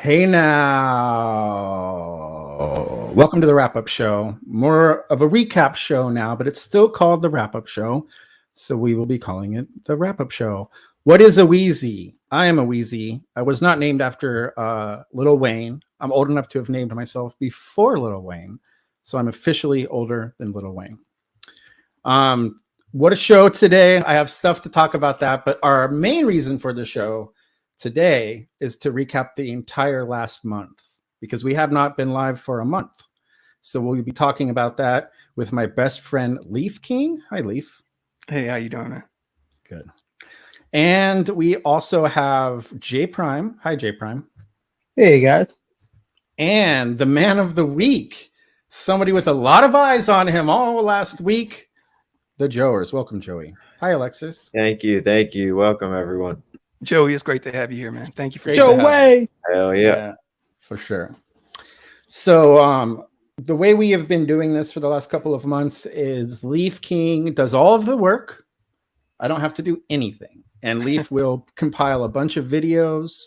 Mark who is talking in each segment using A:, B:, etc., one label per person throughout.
A: Hey now. Welcome to the wrap-up show. More of a recap show now, but it's still called the wrap-up show. So we will be calling it the wrap-up show. What is a Weezy? I am a Weezy. I was not named after Lil Wayne. I'm old enough to have named myself before Lil Wayne. So I'm officially older than Lil Wayne. What a show today. I have stuff to talk about that, but our main reason for the show today is to recap the entire last month because we have not been live for a month. So we'll be talking about that with my best friend, Leaf King. Hi, Leaf.
B: Hey, how you doing, man?
A: Good. And we also have J Prime. Hi, J Prime.
C: Hey, guys.
A: And the man of the week, somebody with a lot of eyes on him all last week, the Joers. Welcome, Joey. Hi, Alexis.
D: Thank you. Thank you. Welcome, everyone.
B: Joey, it's great to have you here, man. Thank you for
C: Joey.
D: Hell yeah.
A: For sure. So the way we have been doing this for the last couple of months is Leaf King does all of the work. I don't have to do anything. And Leaf will compile a bunch of videos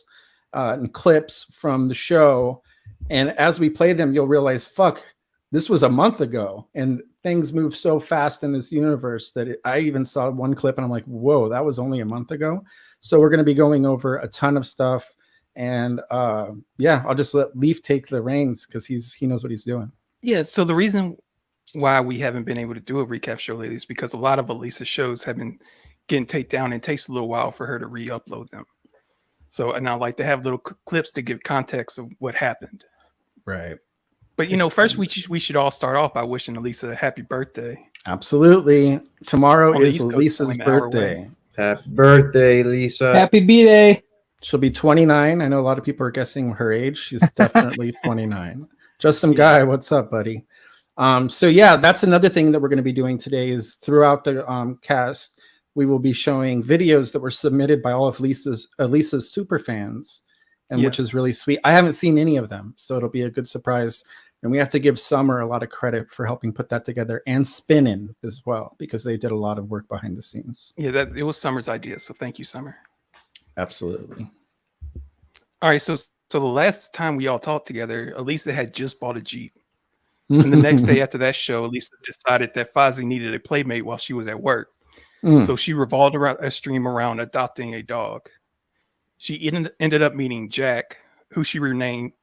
A: and clips from the show. And as we play them, you'll realize, fuck, this was a month ago. And things move so fast in this universe that I even saw one clip and I'm like, whoa, that was only a month ago. So we're going to be going over a ton of stuff. And yeah, I'll just let Leaf take the reins because he knows what he's doing.
B: Yeah, so the reason why we haven't been able to do a recap show lately is because a lot of Elisa's shows have been getting taken down and it takes a little while for her to re-upload them. So, and I like to have little clips to give context of what happened.
A: Right.
B: But, you know, first we should all start off by wishing Elisa a happy birthday.
A: Absolutely. Tomorrow is Elisa's birthday.
D: Happy birthday, Lisa.
C: Happy B-Day.
A: She'll be 29. I know a lot of people are guessing her age. She's definitely 29. Just some guy. What's up, buddy? So yeah, that's another thing that we're going to be doing today is throughout the cast, we will be showing videos that were submitted by all of Elisa's super fans, and which is really sweet. I haven't seen any of them, so it'll be a good surprise. And we have to give Summer a lot of credit for helping put that together, and Spinnin' as well, because they did a lot of work behind the scenes.
B: Yeah, it was Summer's idea, so thank you, Summer.
A: Absolutely.
B: All right, so the last time we all talked together, Elisa had just bought a Jeep. And the next day after that show, Elisa decided that Fozzie needed a playmate while she was at work. So she revolved around a stream around adopting a dog. She ended up meeting Jack, who she renamed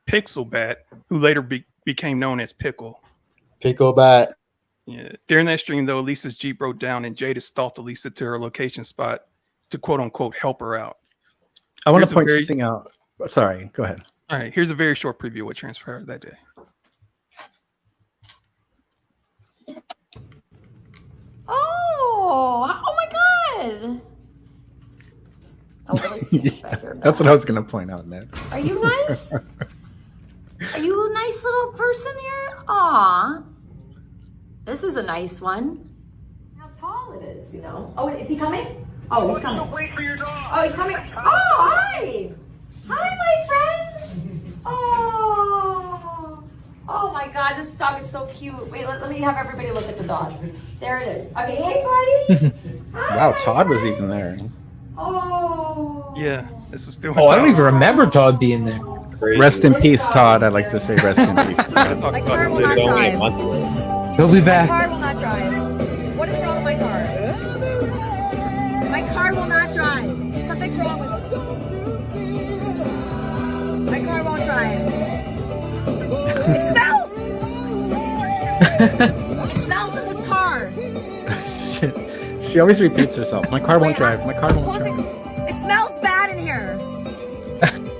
B: Pixel Bat, who later became known as Pickle.
D: Pickle Bat.
B: Yeah. During that stream, though, Elisa's Jeep broke down and Jada stalked Elisa to her location spot to quote unquote help her out.
A: I want to point something out. Sorry, go ahead.
B: All right, here's a very short preview of what transpired that day.
E: Oh my God. Oh,
A: that's what I was going to point out, Ned.
E: Are you nice? Are you a nice little person here? Aw. This is a nice one. How tall it is, you know. Oh, is he coming? Oh, he's coming.
F: Wait for your dog.
E: Oh, he's coming. Oh, hi. Hi, my friend. Oh. Oh my God, this dog is so cute. Wait, let me have everybody look at the dog. There it is. Okay, hey, buddy. Hi,
A: wow, Todd was even there.
E: Oh.
B: Yeah, this was still.
C: Oh, I don't even remember Todd being there.
A: Rest in peace, Todd. I'd like to say rest in peace.
E: My car will not drive.
C: He'll be
E: My
C: back.
E: car will not drive. What is wrong with my car? My car will not drive. Something's wrong with it. My car won't drive. It smells! It smells in this car.
A: She always repeats herself. My car won't drive. My car won't drive.
E: It smells bad in here.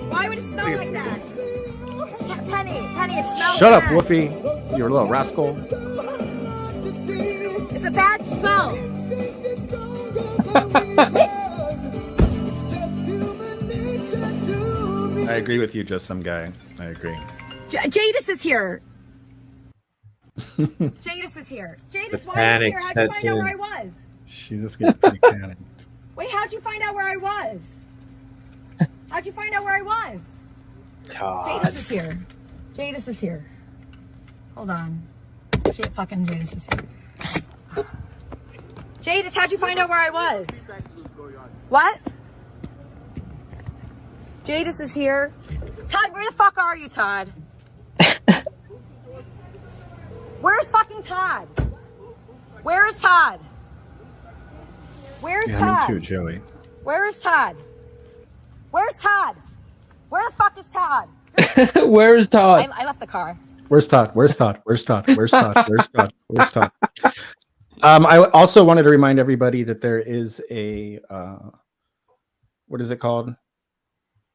E: Why would it smell like that? Penny, it smells
A: Shut up,
E: bad.
A: Woofy. You're a little rascal.
E: It's a bad smell.
A: I agree with you, just some guy. I agree.
E: Jadis is here. Jadis is here. Jadis, why are you here? How'd you find out where I was?
A: She just gets pretty panicked.
E: Wait, how'd you find out where I was? How'd you find out where I was?
D: Todd.
E: Jadis is here. Jadis is here. Hold on. Fucking Jadis is here. Jadis, how'd you find out where I was? What? Jadis is here. Todd, where the fuck are you, Todd? Where's fucking Todd? Where is Todd? Where's Todd?
A: Me too, Joey.
E: Where is Todd? Where's Todd? Where the fuck is Todd?
C: Where's Todd?
E: I left the car.
A: Where's Todd? Where's Todd? Where's Todd? Where's Todd? Where's Todd? Where's Todd? I also wanted to remind everybody that there is a what is it called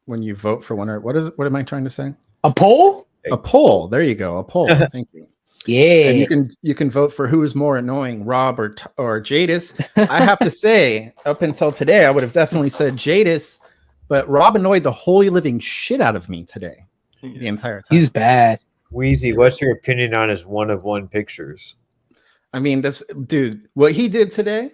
A: when you vote for one? Or what am I trying to say?
C: A poll?
A: A poll. There you go. A poll. Thank you.
C: Yeah.
A: And you can vote for who is more annoying, Rob or Jadis. I have to say, up until today, I would have definitely said Jadis, but Rob annoyed the holy living shit out of me today, the entire time.
C: He's bad.
D: Weezy, what's your opinion on his 1-of-1 pictures?
A: I mean, this dude, what he did today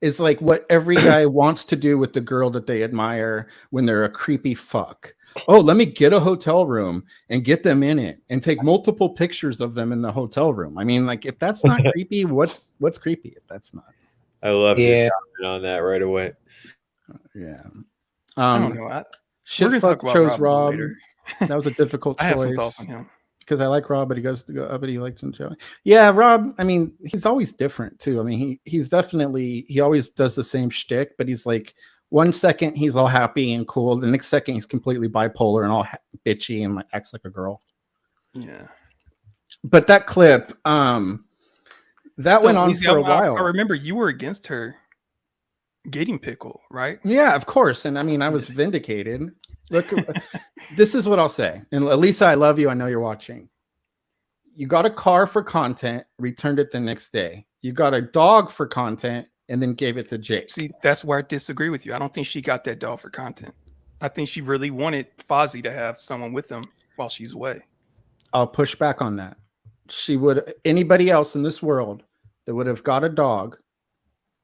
A: is like what every guy wants to do with the girl that they admire when they're a creepy fuck. Oh, let me get a hotel room and get them in it and take multiple pictures of them in the hotel room. I mean, like, if that's not creepy, what's creepy if that's not?
D: I love your comment on that right away.
A: Yeah.
B: I don't know.
A: Shit fuck chose Rob. That was a difficult
B: I have some thoughts
A: choice
B: on him.
A: because I like Rob, but he goes to go, but he likes Joey. Yeah, Rob. I mean, he's always different too. I mean, he's definitely, he always does the same shtick, but he's like, 1 second he's all happy and cool, the next second he's completely bipolar and all bitchy and acts like a girl.
B: Yeah.
A: But that clip, that went on for a while.
B: I remember you were against her getting Pickle, right?
A: Yeah, of course. And I mean, I was vindicated. Look, this is what I'll say. And Elisa, I love you. I know you're watching. You got a car for content, returned it the next day. You got a dog for content, and then gave it to Jake.
B: See, that's where I disagree with you. I don't think she got that dog for content. I think she really wanted Fozzie to have someone with him while she's away.
A: I'll push back on that. She would, anybody else in this world that would have got a dog,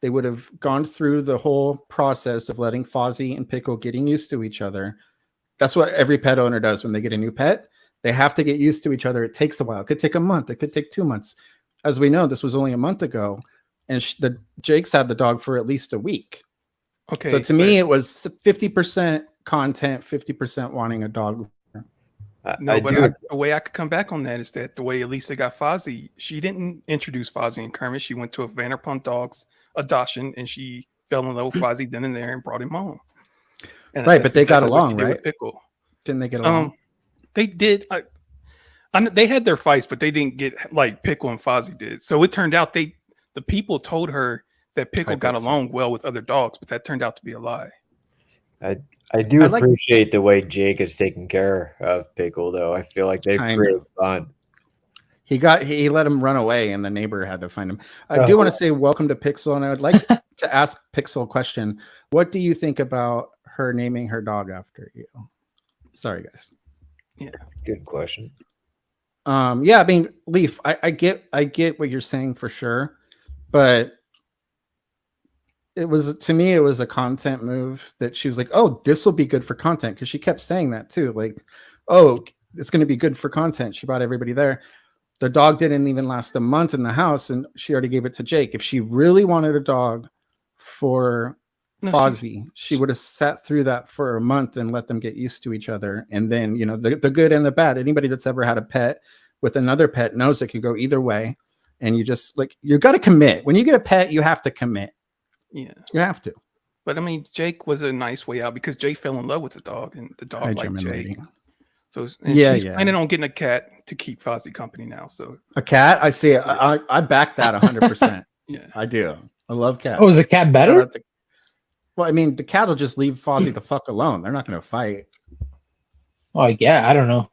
A: they would have gone through the whole process of letting Fozzie and Pickle getting used to each other. That's what every pet owner does when they get a new pet. They have to get used to each other. It takes a while. It could take a month. It could take 2 months. As we know, this was only a month ago. And Jake's had the dog for at least a week.
B: Okay.
A: So to me, it was 50% content, 50% wanting a dog.
B: The way I could come back on that is that the way Elisa got Fozzie, she didn't introduce Fozzie and Kermit. She went to a Vanderpump Dogs adoption and she fell in love with Fozzie then and there and brought him home. And
A: right, but they got along, right?
B: Pickle.
A: Didn't they get along?
B: They did. They had their fights, but they didn't get like Pickle and Fozzie did. So it turned out the people told her that Pickle got along well with other dogs, but that turned out to be a lie.
D: I do appreciate the way Jake is taking care of Pickle, though. I feel like they've created fun. He
A: let him run away, and the neighbor had to find him. I do want to say welcome to Pixel, and I would like to ask Pixel a question. What do you think about her naming her dog after you? Sorry, guys.
B: Yeah,
D: good question.
A: Yeah, I mean, Leaf, I get what you're saying for sure, but it was, to me, it was a content move that she was like, oh, this will be good for content, because she kept saying that too, like, oh, it's going to be good for content. She brought everybody there. The dog didn't even last a month in the house, and she already gave it to Jake. If she really wanted a dog for Fozzie, she would have sat through that for a month and let them get used to each other. And then, you know, the good and the bad. Anybody that's ever had a pet with another pet knows it can go either way. And you just, like, you got to commit. When you get a pet, you have to commit.
B: Yeah,
A: you have to.
B: But I mean, Jake was a nice way out because Jake fell in love with the dog, and the dog liked Jake. So she's planning on getting a cat to keep Fozzie company now. So
A: a cat, I see it. I back that 100%. Yeah, I do. I love cats.
C: Oh, is a cat better?
A: Well, I mean, the cat will just leave Fozzie the fuck alone. They're not going to fight.
C: Oh, yeah, I don't know.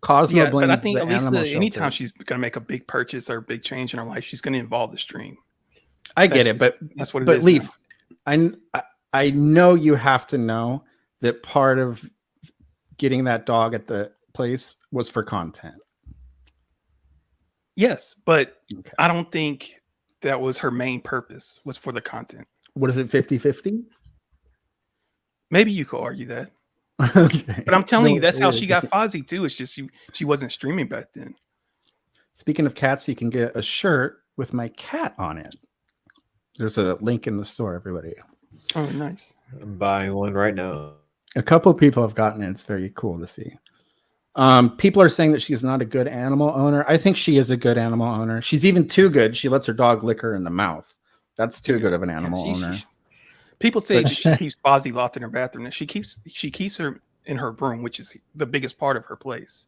A: Cosmo blames
B: but I think
A: the
B: Elisa,
A: animal shelter.
B: anytime she's going to make a big purchase or a big change in her life, she's going to involve the stream.
A: I get it, but
B: that's what it is.
A: But Leaf, I know you have to know that part of getting that dog at the place was for content.
B: Yes, but I don't think that was her main purpose, was for the content.
A: What is it, 50-50?
B: Maybe you could argue that.
A: Okay.
B: But I'm telling you, that's how she got Fozzie too. It's just she wasn't streaming back then.
A: Speaking of cats, you can get a shirt with my cat on it. There's a link in the store, everybody.
B: Oh, nice.
D: I'm buying one right now.
A: A couple people have gotten it. It's very cool to see. People are saying that she's not a good animal owner. I think she is a good animal owner. She's even too good. She lets her dog lick her in the mouth. That's too good of an animal owner.
B: People say
A: But
B: that she keeps Fozzie locked in her bathroom. And she keeps her in her room, which is the biggest part of her place,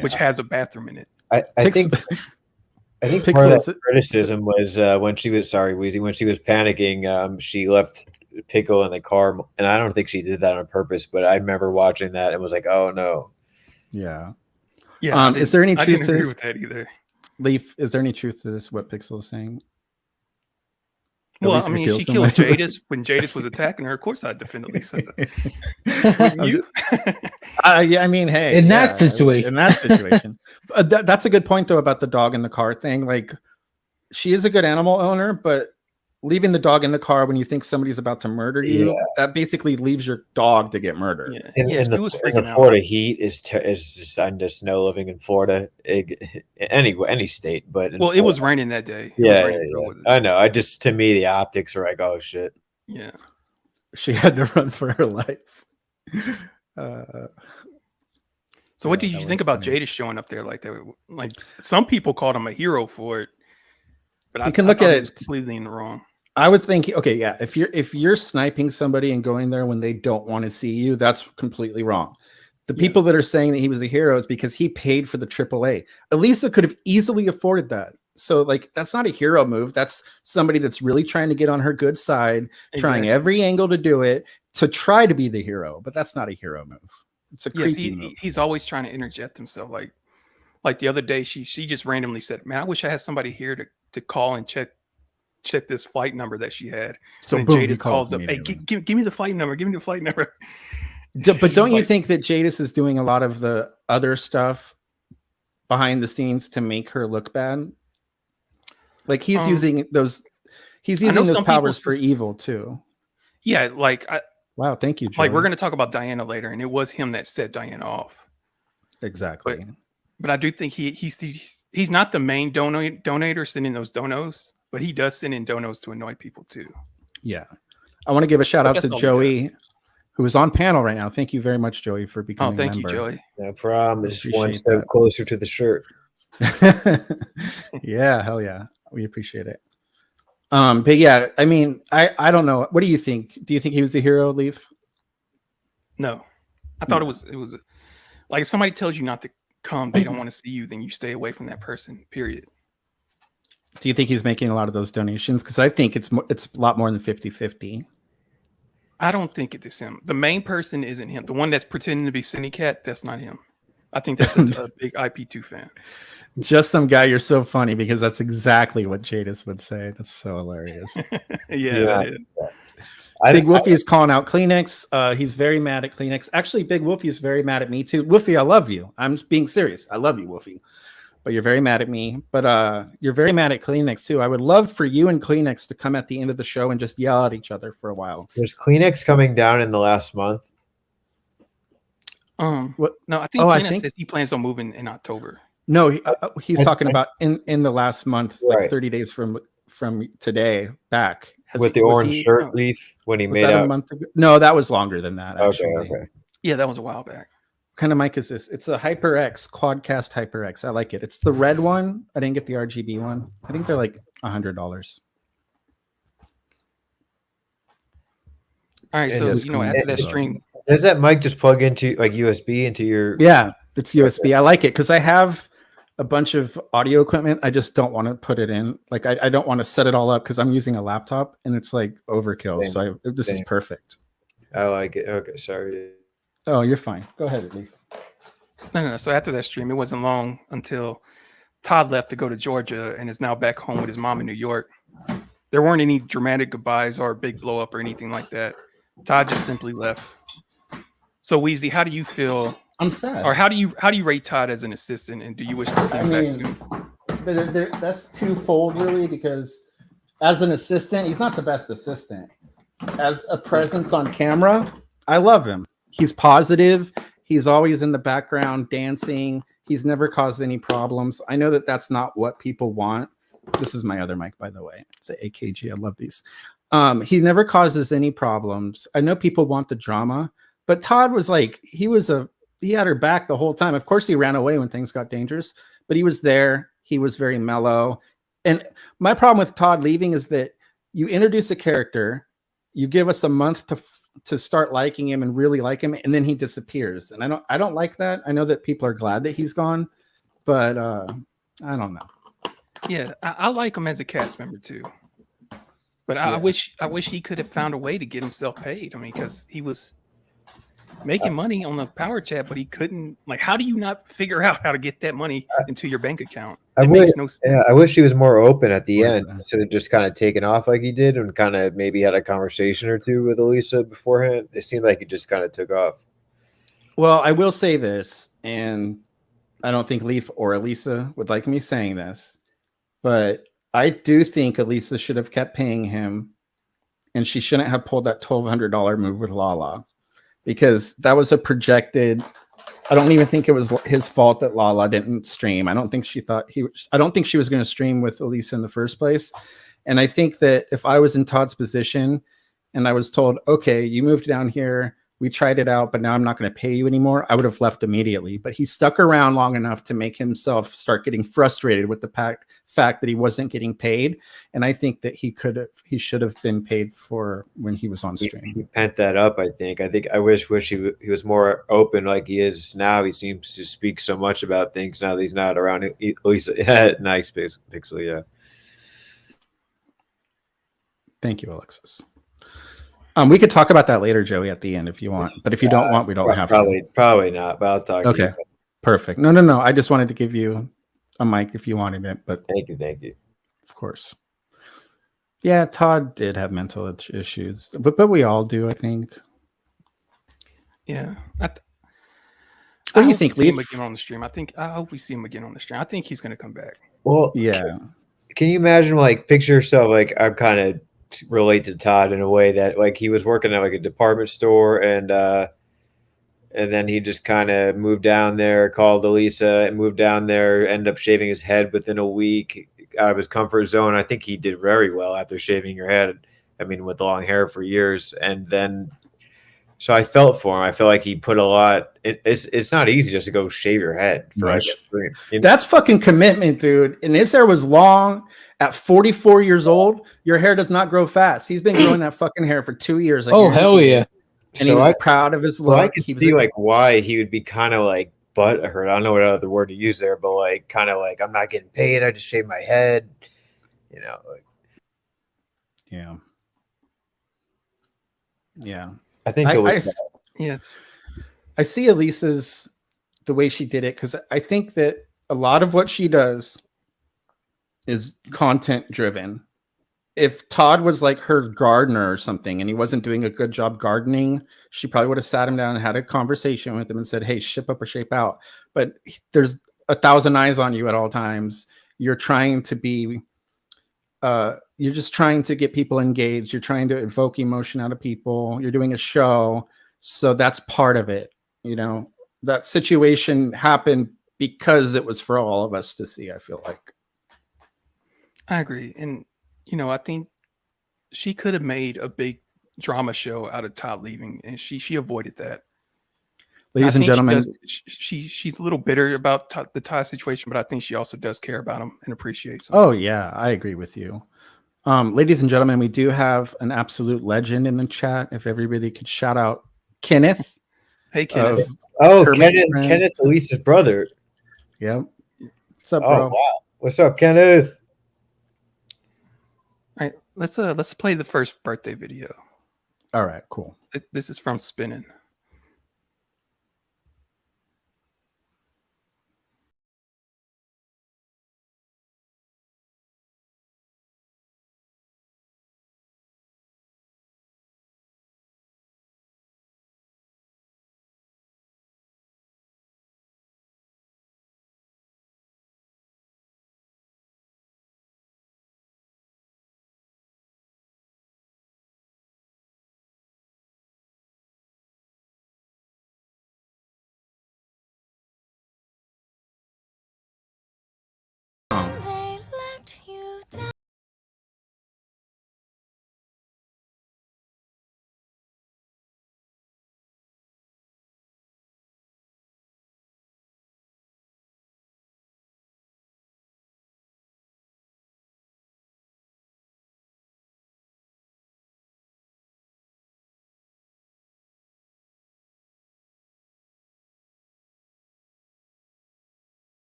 B: which has a bathroom in it.
D: I think part of that criticism was when she was Weezy, when she was panicking, she left Pickle in the car, and I don't think she did that on purpose, but I remember watching that and was like, oh no.
A: Yeah.
B: Is there any truth to this? With that either.
A: Leaf, is there any truth to this? What Pixel is saying?
B: Well, I mean, she killed Jadis when Jadis was attacking her. Of course, I'd defend Elisa.
A: Yeah, I mean, hey,
C: in that situation,
A: that's a good point though about the dog in the car thing. Like, she is a good animal owner, but leaving the dog in the car when you think somebody's about to murder you, that basically leaves your dog to get murdered.
D: Yeah, and the Florida heat is just, I'm just no living in Florida, any state, but
B: well, it was raining that day.
D: I know. To me, the optics are like, oh shit.
B: Yeah,
A: she had to run for her life.
B: So, what did you think about Jada showing up there like that? Like, some people called him a hero for it, but
A: you can look at it
B: completely in the wrong.
A: I would think, okay, yeah, if you're sniping somebody and going there when they don't want to see you, that's completely wrong. The people that are saying that he was a hero is because he paid for the AAA. Elisa could have easily afforded that. So, like, that's not a hero move. That's somebody that's really trying to get on her good side, trying every angle to do it, to try to be the hero. But that's not a hero move. It's a creepy move.
B: He's always trying to interject himself. Like the other day, she just randomly said, "Man, I wish I had somebody here to call and check this flight number that she had."
A: So
B: and Jadis calls up, "Hey, give me the flight number. Give me the flight number."
A: But don't you think that Jadis is doing a lot of the other stuff behind the scenes to make her look bad? Like, he's using those powers for evil too.
B: Yeah,
A: wow, thank you, Joey.
B: Like, we're going to talk about Diana later, and it was him that set Diana off.
A: Exactly.
B: But I do think he's not the main donator sending those donos, but he does send in donos to annoy people too.
A: Yeah. I want to give a shout out to Joey, who is on panel right now. Thank you very much, Joey, for becoming a member.
B: Thank you, Joey.
D: No problem. It's one step closer to the shirt.
A: Yeah, hell yeah. We appreciate it. But yeah, I mean, I don't know. What do you think? Do you think he was the hero, Leaf?
B: No. I thought it was like, if somebody tells you not to come, they don't want to see you, then you stay away from that person, period.
A: Do you think he's making a lot of those donations? Because I think it's a lot more than 50-50.
B: I don't think it is him. The main person isn't him. The one that's pretending to be Cindy Cat, that's not him. I think that's a big IP2 fan.
A: Just some guy. You're so funny, because that's exactly what Jadis would say. That's so hilarious.
B: Yeah.
A: Big Wolfie is calling out Kleenex. He's very mad at Kleenex. Actually, Big Wolfie is very mad at me too. Wolfie, I love you. I'm being serious. I love you, Wolfie. But you're very mad at me. But you're very mad at Kleenex too. I would love for you and Kleenex to come at the end of the show and just yell at each other for a while.
D: There's Kleenex coming down in the last month.
B: What? No, I think Kleenex says he plans on moving in October.
A: No, he's talking about in the last month, like 30 days from today back.
D: With the orange shirt, Leaf, when he made out.
A: A month ago? No, that was longer than that. Actually.
D: Okay.
B: Yeah, that was a while back.
A: What kind of mic is this? It's a HyperX, Quadcast HyperX. I like it. It's the red one. I didn't get the RGB one. I think they're like $100.
B: All right, so after that stream,
D: does that mic just plug into like USB into your?
A: Yeah, it's USB. I like it because I have a bunch of audio equipment. I just don't want to put it in. Like, I don't want to set it all up because I'm using a laptop and it's like overkill. So this is perfect.
D: I like it. Okay, sorry.
A: Oh, you're fine. Go ahead, Leaf.
B: No. So after that stream, it wasn't long until Todd left to go to Georgia and is now back home with his mom in New York. There weren't any dramatic goodbyes or a big blow up or anything like that. Todd just simply left. So Weezy, how do you feel?
A: I'm sad.
B: Or how do you rate Todd as an assistant, and do you wish to see him back soon?
A: That's twofold, really, because as an assistant, he's not the best assistant. As a presence on camera, I love him. He's positive. He's always in the background dancing. He's never caused any problems. I know that that's not what people want. This is my other mic, by the way. It's an AKG. I love these. He never causes any problems. I know people want the drama, but Todd was like, he had her back the whole time. Of course, he ran away when things got dangerous, but he was there. He was very mellow. And my problem with Todd leaving is that you introduce a character, you give us a month to start liking him and really like him, and then he disappears. And I don't like that. I know that people are glad that he's gone, but I don't know.
B: Yeah, I like him as a cast member too. But I wish he could have found a way to get himself paid. I mean, because he was making money on the power chat, but he couldn't. Like, how do you not figure out how to get that money into your bank account? It makes no sense.
D: Yeah, I wish he was more open at the end instead of just kind of taking off like he did and kind of maybe had a conversation or two with Elisa beforehand. It seemed like he just kind of took off.
A: Well, I will say this, and I don't think Leaf or Elisa would like me saying this, but I do think Elisa should have kept paying him, and she shouldn't have pulled that $1,200 move with Lala, because that was a projected. I don't even think it was his fault that Lala didn't stream. I don't think she was going to stream with Elisa in the first place. And I think that if I was in Todd's position and I was told, okay, you moved down here, we tried it out, but now I'm not going to pay you anymore, I would have left immediately. But he stuck around long enough to make himself start getting frustrated with the fact that he wasn't getting paid. And I think that he should have been paid for when he was on stream.
D: He pent that up, I think. I wish he was more open like he is now. He seems to speak so much about things now that he's not around. At least, nice Pixel, yeah.
A: Thank you, Alexis. We could talk about that later, Joey, at the end if you want. But if you don't want, we don't have to.
D: Probably not, but I'll talk to you.
A: Perfect. No. I just wanted to give you a mic if you wanted it. But
D: thank you.
A: Of course. Yeah, Todd did have mental issues, but we all do, I think.
B: Yeah.
A: What do you think, Leaf?
B: Again on the stream. I hope we see him again on the stream. I think he's going to come back.
D: Well,
A: yeah.
D: Can you imagine, like, picture yourself, like, I'm kind of relate to Todd in a way that, like, he was working at like a department store and then he just kind of moved down there, called Elisa and moved down there, ended up shaving his head within a week out of his comfort zone. I think he did very well after shaving your head. I mean, with long hair for years. And then, so I felt for him. I feel like he put a lot. It's not easy just to go shave your head.
A: That's fucking commitment, dude. And his hair was long. At 44 years old, your hair does not grow fast. He's been growing that fucking hair for 2 years.
C: Oh, hell yeah.
A: And he was proud of his look.
D: I could see like why he would be kind of like butthurt. I don't know what other word to use there, but like kind of like, I'm not getting paid. I just shaved my head. You know. Like,
A: yeah. Yeah.
D: I think
A: I see Elisa's the way she did it, because I think that a lot of what she does is content driven. If Todd was like her gardener or something and he wasn't doing a good job gardening, she probably would have sat him down and had a conversation with him and said, hey, ship up or shape out. But there's 1,000 eyes on you at all times. You're trying to be you're just trying to get people engaged. You're trying to evoke emotion out of people. You're doing a show. So that's part of it. You know, that situation happened because it was for all of us to see, I feel like.
B: I agree. And, you know, I think she could have made a big drama show out of Todd leaving, and she avoided that.
A: Ladies and gentlemen,
B: she's a little bitter about the Todd situation, but I think she also does care about him and appreciates him.
A: Oh, yeah, I agree with you. Ladies and gentlemen, we do have an absolute legend in the chat. If everybody could shout out Kenneth.
B: Hey, Kenneth.
D: Kenneth, Elisa's brother.
A: Yep. What's up, bro?
D: Wow. What's up, Kenneth?
B: All right, let's play the first birthday video.
A: All right, cool.
B: This is from Spinning.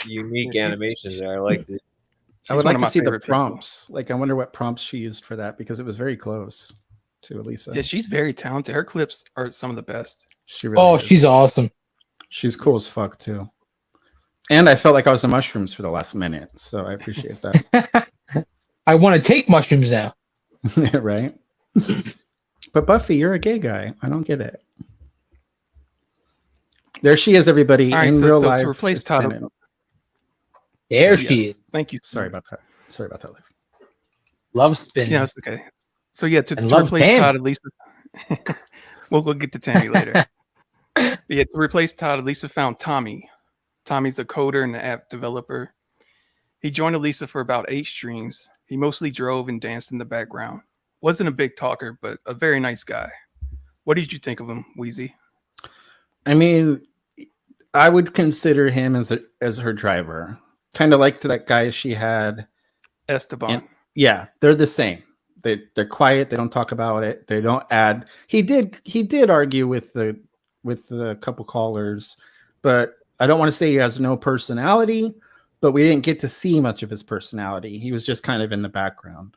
D: unique animations there. I liked it.
A: I would
B: one
A: like
B: of
A: to
B: my
A: see the
B: favorite people.
A: prompts. Like, I wonder what prompts she used for that because it was very close to Elisa.
B: Yeah, she's very talented. Her clips are some of the best.
A: She really is.
C: she's awesome.
A: She's cool as fuck too. And I felt like I was on mushrooms for the last minute, so I appreciate that.
C: I want to take mushrooms now.
A: Right? But Buffy, you're a gay guy. I don't get it. There she is, everybody.
B: All right,
A: in
B: so-
A: real
B: so to
A: life.
B: replace
A: it's
B: Todd-
A: Tennant.
C: There she is.
B: Thank you.
A: Sorry about that. Sorry about that, Liv.
C: Love spinning.
B: Yeah, it's okay. So yeah, to
C: And love
B: replace
C: Tammy.
B: Todd, at least we'll get to Tammy later. But yeah, to replace Todd, Elisa found Tommy. Tommy's a coder and an app developer. He joined Elisa for about 8 streams. He mostly drove and danced in the background. Wasn't a big talker, but a very nice guy. What did you think of him, Weezy?
A: I mean, I would consider him as her driver. Kind of like that guy she had.
B: Esteban.
A: Yeah, they're the same. They're quiet. They don't talk about it. They don't add. He did argue with the couple callers, but I don't want to say he has no personality. But we didn't get to see much of his personality. He was just kind of in the background.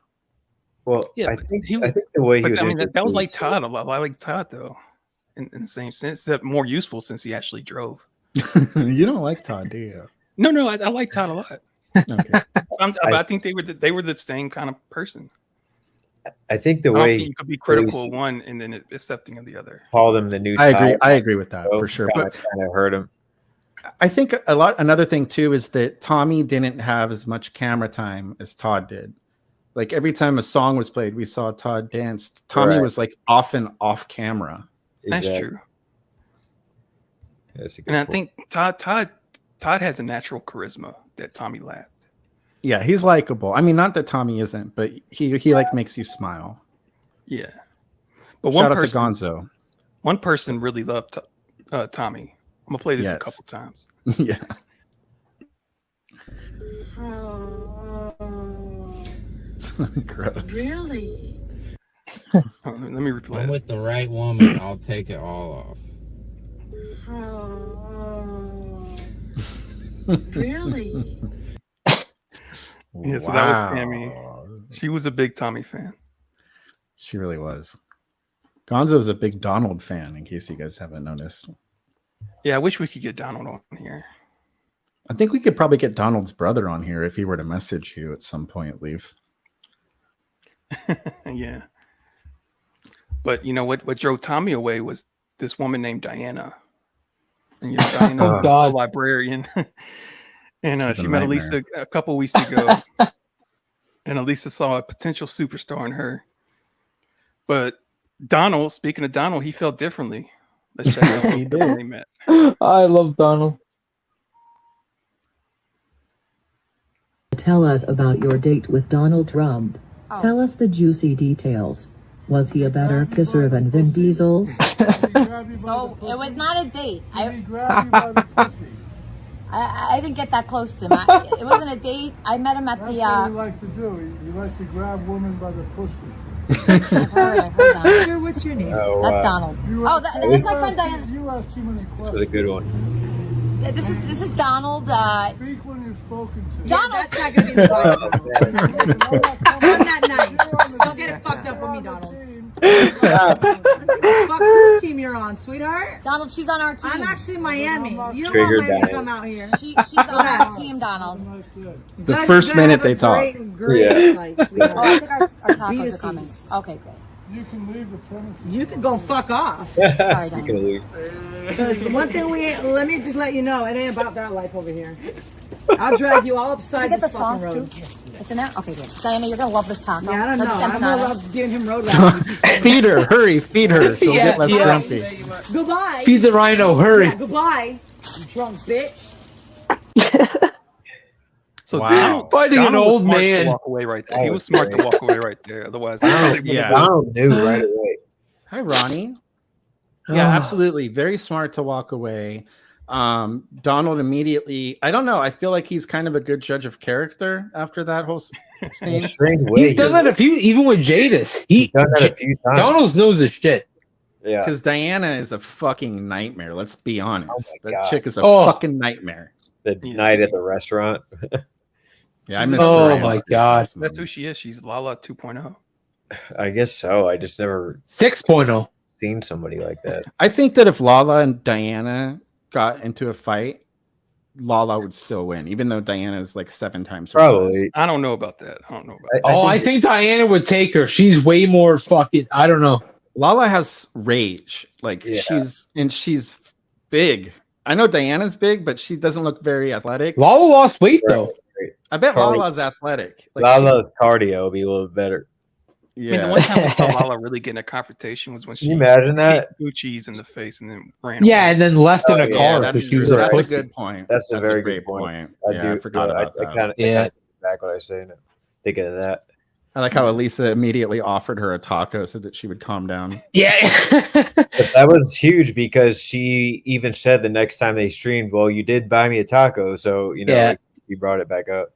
D: Well,
B: Yeah,
D: I
B: but
D: think
B: he-
D: the way he
B: But
D: was
B: I mean, that was like
D: introduced-
B: Todd a lot. I like Todd though, in the same sense, except more useful since he actually drove.
A: You don't like Todd, do you?
B: No, I like Todd a lot.
A: Okay.
B: I think they were the same kind of person.
D: I think the
B: I don't
D: way
B: think
D: he
B: you could be critical
D: Elisa-
B: of one and then accepting of the other.
D: called him the new
A: I agree.
D: Todd,
A: I agree with that for sure. But
D: kind of hurt him.
A: I think another thing too is that Tommy didn't have as much camera time as Todd did. Like every time a song was played, we saw Todd dance. Tommy
D: Correct.
A: was like often off camera.
B: That's
D: Exactly.
B: true.
D: That's a good
B: And I
D: point.
B: think Todd has a natural charisma that Tommy lacked.
A: Yeah, he's likable. I mean, not that Tommy isn't, but he like makes you smile.
B: Yeah. But
A: Shout out to Gonzo.
B: one person really loved Tommy. I'm gonna play this a
A: Yes.
B: couple times.
A: Yeah. Gross.
F: Really?
B: Let me replay
F: I'm
B: it.
F: with the right woman. I'll take it all off. Really?
B: Yeah, so that was Tammy. She was a big Tommy fan.
A: She really was. Gonzo's a big Donald fan, in case you guys haven't noticed.
B: Yeah, I wish we could get Donald on here.
A: I think we could probably get Donald's brother on here if he were to message you at some point, Leaf.
B: Yeah. But you know what drove Tommy away was this woman named Diana. And you know, Diana,
C: Oh,
B: the
C: God.
B: librarian. And
A: She's a
B: she met
A: nightmare.
B: Elisa a couple weeks ago. And Elisa saw a potential superstar in her. But Donald, speaking of Donald, he felt differently. Let's check out
A: He
B: the
A: did.
B: they met.
C: I love Donald.
G: Tell us about your date with Donald Trump.
E: Oh.
G: Tell us the juicy details. Was he a better kisser than Vin Diesel?
E: So it was not a date. I didn't get that close to him. It wasn't a date. I met him at
H: That's
E: the.
H: what he likes to do. He likes to grab women by the pussy.
E: I've heard Donald.
F: Sure, what's your name?
D: Oh,
E: That's Donald. Oh, that's my friend Diana.
H: You ask too many
D: That was a
H: questions.
D: good one.
E: This is Donald.
H: Speak when you're spoken to.
F: Yeah,
E: Donald.
F: that's not gonna be the vibe. I'm not nice.
H: You're on the
F: Don't get
H: team.
F: it fucked up with me,
H: You're on the
F: Donald.
H: team.
F: Fuck whose team you're on, sweetheart.
E: Donald, she's on our team.
F: I'm actually in Miami. You don't
D: Triggered
F: want Miami to
D: Diana.
F: come out here.
E: She's on our team, Donald.
H: Nice day.
A: The
F: Good,
A: first
F: good,
A: minute
F: have a
A: they talk.
F: Great
D: Yeah.
F: night,
E: Oh, I
F: sweetheart.
E: think our tacos
F: Be
E: are coming.
F: deceased.
E: Okay, good.
H: You can leave the premises.
F: You can go fuck off.
E: Sorry,
D: You
E: Donald.
D: can leave.
F: Because the one thing we ain't, let me just let you know, it ain't about that life over here. I'll drag you all
E: Can we
F: upside
E: get
F: this
E: the
F: fucking
E: sauce
F: road.
E: too? It's in there? Okay, good. Diana, you're gonna love this taco.
F: Yeah, I don't know.
E: This
F: I'm
E: empanada.
F: gonna love giving him road rage.
A: Feed her, hurry, feed her. She'll
C: Yeah,
A: get less
C: yeah.
A: grumpy.
F: Goodbye.
C: Feed the rhino, hurry.
F: Yeah, goodbye. You drunk bitch.
B: So
A: Wow.
B: Donald,
C: Fighting an
B: Donald was
C: old
B: smart to
C: man.
B: walk away right there.
D: That
B: He
D: was
B: was smart to
D: great.
B: walk away right there. Otherwise,
A: Yeah.
D: Donald knew right away.
A: Hi, Ronnie. Yeah, absolutely. Very smart to walk away. Donald immediately, I don't know. I feel like he's kind of a good judge of character after that whole
D: In a
A: scene.
D: strange way.
C: He's done that a few, even with Jadis.
D: He's done that a few times.
C: Donald knows his shit.
D: Yeah.
A: Because Diana is a fucking nightmare. Let's be honest.
D: Oh my
A: That
D: God.
A: chick is a
C: Oh.
A: fucking nightmare.
D: The
B: Yeah.
D: night at the restaurant.
A: Yeah, I miss
C: Oh
A: Duran.
C: my God.
B: That's who she is. She's Lala 2.0.
D: I guess so. I just never
C: 6.0.
D: seen somebody like that.
A: I think that if Lala and Diana got into a fight, Lala would still win, even though Diana is like 7 times her size.
D: Probably.
B: I don't know about that. I don't know about that.
C: I think Diana would take her. She's way more fucking. I don't know.
A: Lala has rage. Like
D: Yeah.
A: she's big. I know Diana's big, but she doesn't look very athletic.
C: Lala lost weight though.
A: I bet
D: Cardi-
A: Lala's athletic. Like
D: Lala's cardio would be a little better.
A: yeah.
B: I mean, the one time we saw Lala really get in a confrontation was when she
D: Can you imagine that?
B: hit Gucci's in the face and then ran
C: Yeah,
B: away.
C: and then left in
D: Oh,
C: a
D: yeah,
C: car
A: that's
C: because she was
A: true.
C: a
A: That's a
C: pussy.
A: good point.
D: That's a very
A: great
D: good point.
A: I forgot about that.
D: I kind of back what I was saying. Think of that.
A: I like how Elisa immediately offered her a taco so that she would calm down.
C: Yeah.
D: But that was huge because she even said the next time they streamed, "Well, you did buy me a taco," so
C: Yeah.
D: like, you brought it back up.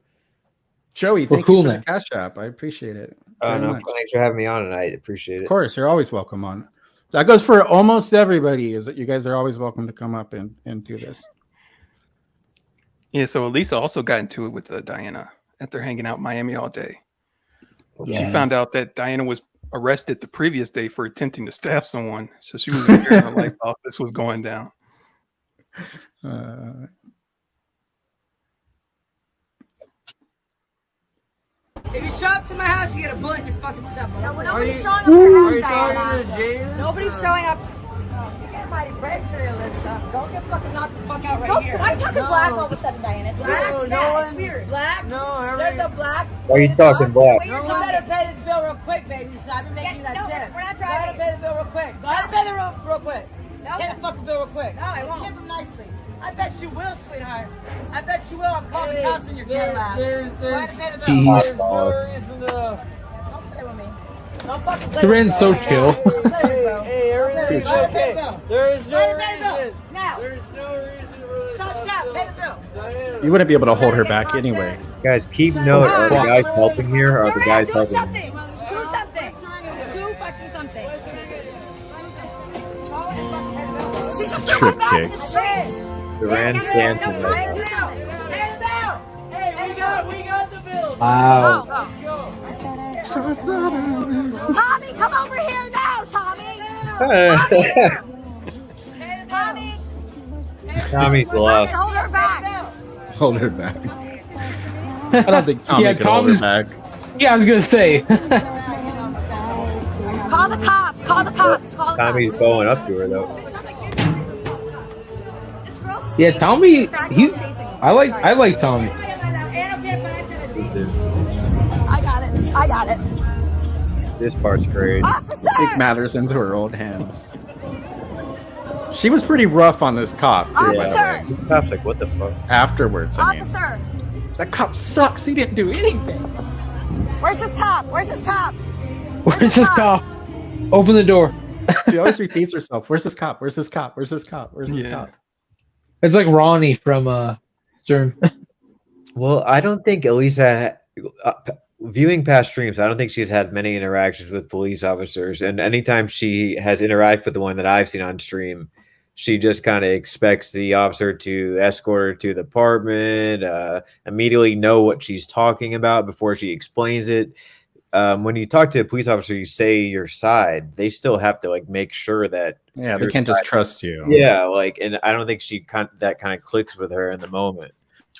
A: Joey,
C: We're
A: thank
C: cool
A: you for
C: now.
A: the cash app. I appreciate it.
D: Oh
A: very
D: no,
A: much.
D: thanks for having me on tonight. Appreciate
A: Of
D: it.
A: course, you're always welcome on. That goes for almost everybody. Is that you guys are always welcome to come up and do this.
B: Yeah, so Elisa also got into it with Diana after hanging out in Miami all day. She found out that Diana was arrested the previous day for attempting to stab someone. So she was scaring her life off. This was going down.
F: If you show up to my house, you get a bullet in your fucking stomach.
E: No, nobody's showing up at your house,
H: talking to
E: Diana.
H: Jada?
F: Nobody's showing up. You get mighty brave today, Alyssa. Don't get fucking knocked the fuck out right
E: Don't,
F: here.
E: why are you talking black all of a sudden, Diana? It's
F: Black?
E: weird.
H: No,
F: Yeah,
H: one-
F: it's weird. Black?
H: No,
F: There's a black.
D: Why are you talking black?
F: Wait, you better pay this bill real quick, baby. So I've been making
E: Yeah,
F: that
E: no,
F: tip.
E: we're not
F: Go ahead and
E: driving.
F: pay the bill real quick. Go ahead and pay the bill real quick.
E: No.
F: Pay the fucking bill real quick.
E: No, I won't.
F: Tip him nicely. I bet you will, sweetheart. I bet you will. I'm calling the cops in your Cadillac. Go ahead and pay the bill.
C: Jeez.
H: There's no reason to.
F: Don't play with me. Don't fucking play
C: Duran's
F: with
C: so
F: me.
C: chill.
H: Hey, everything's
F: Go ahead and pay
H: okay.
F: the bill.
H: There is
F: Go ahead
H: no
F: and pay the bill.
H: reason.
F: Now.
H: There's no reason for this.
F: Chop, chop. Pay the bill.
H: Diana.
A: You wouldn't be able to hold her back anyway.
D: Guys, keep note. Are the guys helping here? Or are the
E: Duran,
D: guys
E: do
D: helping?
E: something. Do something.
F: Do fucking something.
E: She's just
A: Trip
E: throwing back in
A: kick.
E: the street.
D: Duran dancing
F: Pay
D: right
F: the
D: now.
F: bill. Pay the bill.
H: Hey, we got the bill.
C: Wow.
E: Tommy, come over here now, Tommy. Tommy,
D: Tommy's
E: Tommy,
D: lost.
E: hold her back.
A: Hold her back. I don't think Tommy
C: Yeah,
A: could hold her
C: Tommy's-
A: back.
C: Yeah, I was gonna say.
E: Call the cops. Call the cops. Call the
D: Tommy's
E: cops.
D: going up to her though.
E: This girl's
C: Yeah,
E: chasing
C: Tommy.
E: me. That girl's
C: He's.
E: chasing me.
C: I like Tommy.
E: I got it. I got it.
D: This part's great.
E: Officer!
A: Take matters into her own hands. She was pretty rough on this cop too. by the way.
E: Officer!
D: The cop's like, what the fuck?
A: Afterwards, I mean,
E: Officer!
A: that cop sucks. He didn't do anything.
E: Where's this cop? Where's this cop?
C: Where's this cop? Open the door.
A: She always repeats herself. Where's this cop? Where's this cop? Where's this cop? Where's this
B: Yeah.
A: cop?
C: It's like Ronnie from Stern.
D: Well, I don't think Elisa, viewing past streams, I don't think she's had many interactions with police officers. And anytime she has interacted with the one that I've seen on stream, she just kind of expects the officer to escort her to the apartment, immediately know what she's talking about before she explains it. When you talk to a police officer, you say your side, they still have to like make sure that
A: Yeah, they
D: your
A: can't just
D: side-
A: trust you.
D: Yeah, like, and I don't think that kind of clicks with her in the moment.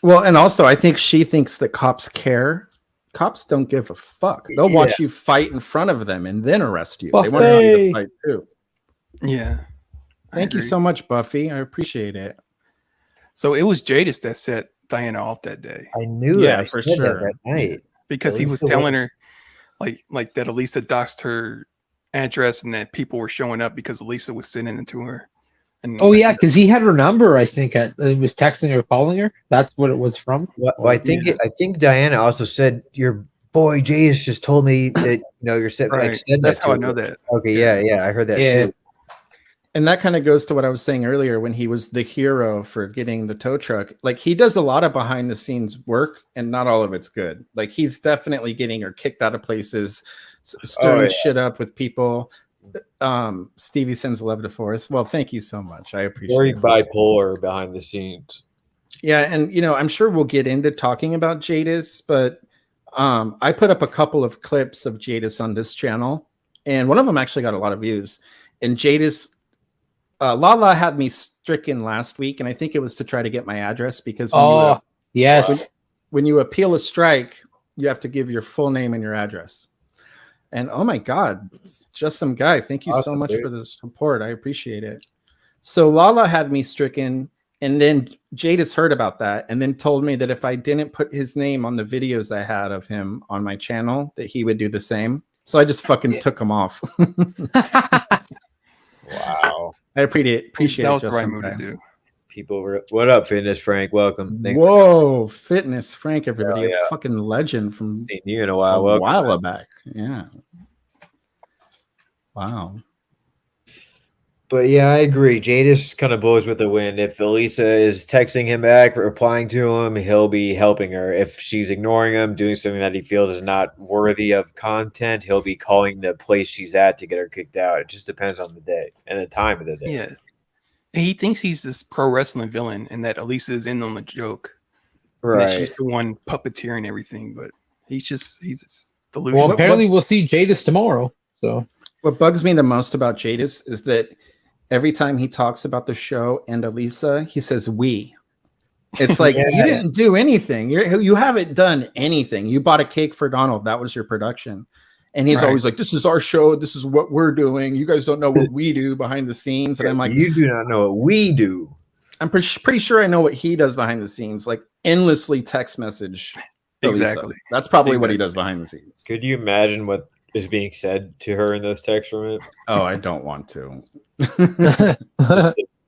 A: Well, and also, I think she thinks that cops care. Cops don't give a fuck. They'll watch you fight in front of them and then arrest you. They want to see
C: Buffy.
A: the fight too.
B: Yeah. I
A: Thank you
B: agree.
A: so much, Buffy. I appreciate it.
B: So it was Jadis that set Diana off that day
D: I knew
A: Yeah,
D: that. I
A: for
D: said
A: sure.
D: that night.
B: because he was
D: Elisa
B: telling her like that Elisa doxed her address and that people were showing up because Elisa was sending it to her. And
C: Oh yeah, because he had her number. I think he was texting her, calling her. That's what it was from.
D: Well, I think I think Diana also said your boy Jadis just told me that you're said
B: Right.
D: like said
B: That's
D: that
B: how
D: to
B: I know
D: her.
B: that.
D: Okay, yeah, I heard that
C: Yeah.
D: too.
A: And that kind of goes to what I was saying earlier when he was the hero for getting the tow truck. Like he does a lot of behind the scenes work and not all of it's good. Like he's definitely getting her kicked out of places, stirring shit up with people. Stevie sends love to Forrest. Well, thank you so much. I appreciate
D: Very
A: it.
D: bipolar behind the scenes.
A: Yeah, and I'm sure we'll get into talking about Jadis, but I put up a couple of clips of Jadis on this channel, and one of them actually got a lot of views. And Jadis, Lala had me stricken last week, and I think it was to try to get my address because
C: yes,
A: when you appeal a strike, you have to give your full name and your address. And oh my God, just some guy. Thank you so much for the support. I appreciate it. So Lala had me stricken, and then Jadis heard about that and then told me that if I didn't put his name on the videos I had of him on my channel, that he would do the same. So I just fucking took him off.
D: Wow.
A: I appreciate
B: That was
A: it.
B: the right move to do.
D: People were, what up, Fitness Frank? Welcome.
A: Whoa, Fitness Frank, everybody.
D: Yeah.
A: A fucking legend from
D: Seen you in a while.
A: a while back. Yeah. Wow.
D: But yeah, I agree. Jadis kind of blows with the wind. If Elisa is texting him back, replying to him, he'll be helping her. If she's ignoring him, doing something that he feels is not worthy of content, he'll be calling the place she's at to get her kicked out. It just depends on the day and the time of the day.
B: Yeah. He thinks he's this pro wrestling villain and that Elisa is in on the joke.
D: Right.
B: And that she's the one puppeteering everything, but he's delusional.
C: well, apparently we'll see Jadis tomorrow. So
A: What bugs me the most about Jadis is that every time he talks about the show and Elisa, he says we. It's like, you didn't do anything. You haven't done anything. You bought a cake for Donald. That was your production. And he's always like, this is our show. This is what we're doing. You guys don't know what we do behind the scenes. And I'm like,
D: you do not know what we do.
A: I'm pretty sure I know what he does behind the scenes, like endlessly text message. Elisa.
B: Exactly.
A: That's probably what he does behind the scenes.
D: Could you imagine what is being said to her in those texts from it?
A: Oh, I don't want to.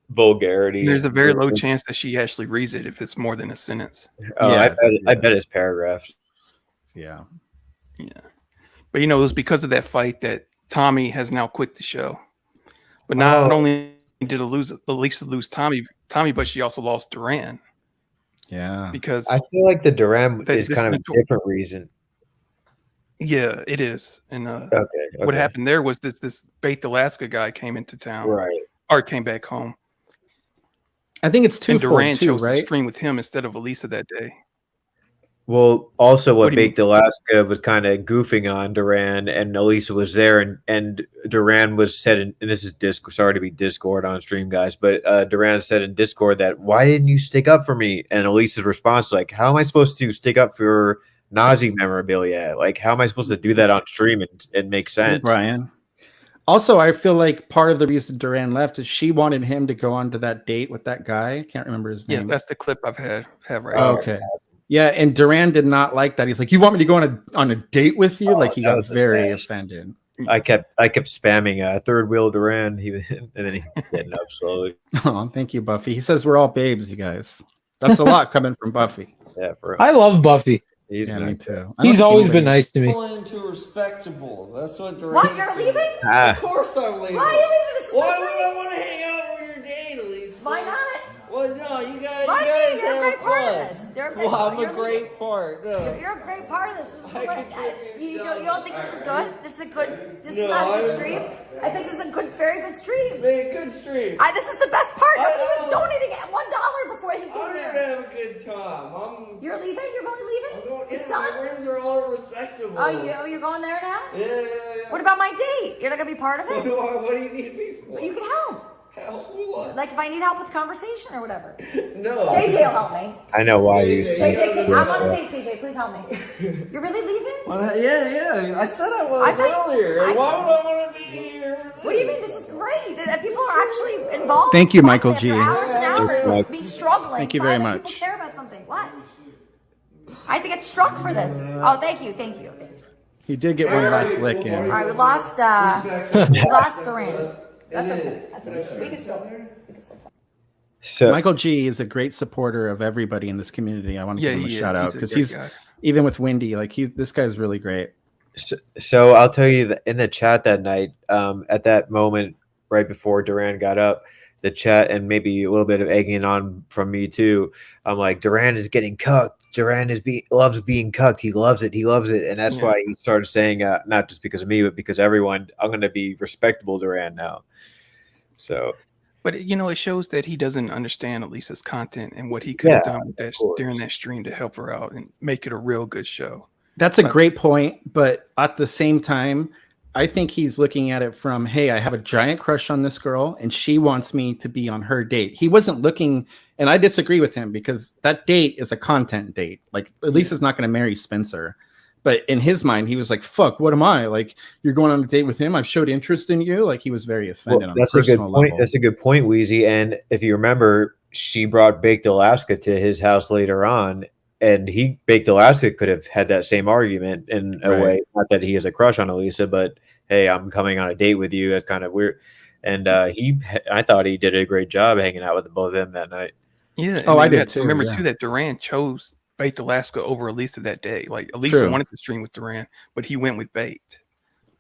D: Vulgarity.
B: There's a very low chance that she actually reads it if it's more than a sentence.
D: Oh,
A: Yeah.
D: I bet it's paragraphs.
A: Yeah.
B: Yeah. But it was because of that fight that Tommy has now quit the show. But not only did Elisa lose Tommy, but she also lost Duran.
A: Yeah.
B: Because
D: I feel like the Duran is
B: this
D: kind of a different reason.
B: yeah, it is. And
D: Okay.
B: what happened there was this Bait Alaska guy came into town.
D: Right.
B: Or came back home.
A: I think it's
B: And
A: twofold
B: Duran
A: too,
B: chose to
A: right?
B: stream with him instead of Elisa that day.
D: Well, also
B: What
D: what
B: do you mean?
D: Baked Alaska was kind of goofing on Duran, and Elisa was there, and Duran was said, and this is Discord. Sorry to be Discord on stream, guys, but Duran said in Discord that why didn't you stick up for me? And Elisa's response was like, how am I supposed to stick up for Nazi memorabilia? Like, how am I supposed to do that on stream and make sense?
A: Brian. Also, I feel like part of the reason Duran left is she wanted him to go on to that date with that guy. I can't remember his name.
B: Yes, that's the clip have right
A: Oh,
B: now.
A: okay. Yeah, and Duran did not like that. He's like, "You want me to go on a date with you?" Like he
D: that
A: got
D: was the
A: very
D: best.
A: offended.
D: I kept spamming third wheel Duran, and then he getting up slowly.
A: Oh, thank you, Buffy. He says we're all babes, you guys. That's a lot coming from Buffy.
D: Yeah, for real.
C: I love Buffy.
D: He's
A: Yeah,
D: nice.
A: me too.
C: He's always been nice to me.
H: Into respectable. That's what Duran.
E: What? You're leaving?
H: Of course I'm leaving.
E: Why are you leaving? This is so
H: Why would
E: great.
H: I want to hang out with your date, Elisa?
E: Why not?
H: Well, no, you guys.
E: Why
H: you
E: not?
H: guys
E: You're a
H: have
E: great part of
H: fun.
E: this. You're a great
H: Well, I'm
E: you're
H: a great part. No.
E: You're a great part of this. This is
H: I
E: like,
H: could
E: you don't think this is good? This is a good. This is
H: No,
E: not a good
H: I-
E: stream. I think this is a good, very good stream.
H: Man, good stream.
E: This is the best part. Nobody was
H: know.
E: donating at $1 before he
H: I'm
E: came
H: here
E: here.
H: to have a good time.
E: You're leaving? You're really
H: I'm
E: leaving?
H: going.
E: It's
H: Yeah, my
E: done.
H: friends are all respectable.
E: You're going there now?
H: Yeah.
E: What about my date? You're not gonna be part of
H: What
E: it?
H: do you need me for?
E: You can help.
H: Help with what?
E: Like if I need help with conversation or whatever.
H: No.
E: JJ will help me.
D: I know why he was.
E: JJ, I'm on a date. JJ, please help me. You're really leaving?
H: Yeah. I said I was
E: I might-
H: earlier.
E: I-
H: Why would I want to be here?
E: What do you mean? This is great. That people are actually involved.
A: Thank you, Michael G.
E: For hours and hours,
D: Mike.
E: be struggling.
A: Thank you very
E: Find that
A: much.
E: People care about something. What? I have to get struck for this. Oh, thank you.
A: He did get one last lick in.
E: All right, we lost Duran. That's okay. We can still talk.
D: So
A: Michael G is a great supporter of everybody in this community. I want to give him a
B: he is.
A: shout out
B: He's a
A: because
B: great
A: he's
B: guy.
A: even with Wendy, like this guy's really great.
D: So I'll tell you that in the chat that night, at that moment, right before Duran got up, the chat and maybe a little bit of egging on from me too. I'm like, Duran is getting cucked. Duran loves being cucked. He loves it. And that's why he started saying, not just because of me, but because everyone, I'm going to be respectable Duran now. So
B: But it shows that he doesn't understand Elisa's content and what he could have done with that during that stream to help her out and make it a real good show.
A: That's a great point, but at the same time, I think he's looking at it from, hey, I have a giant crush on this girl and she wants me to be on her date. He wasn't looking, and I disagree with him because that date is a content date. Like, Elisa's not going to marry Spencer. But in his mind, he was like, fuck, what am I? Like, you're going on a date with him? I've showed interest in you? Like, he was very offended on a personal level.
D: That's a good point, Weezy. And if you remember, she brought Baked Alaska to his house later on. And Baked Alaska could have had that same argument in a way. Not that he has a crush on Elisa, but hey, I'm coming on a date with you. That's kind of weird. And I thought he did a great job hanging out with both of them that night.
B: Yeah.
A: Oh, I did too.
B: Remember too that Duran chose Baked Alaska over Elisa that day. Like, Elisa wanted to stream with Duran, but he went with Baked.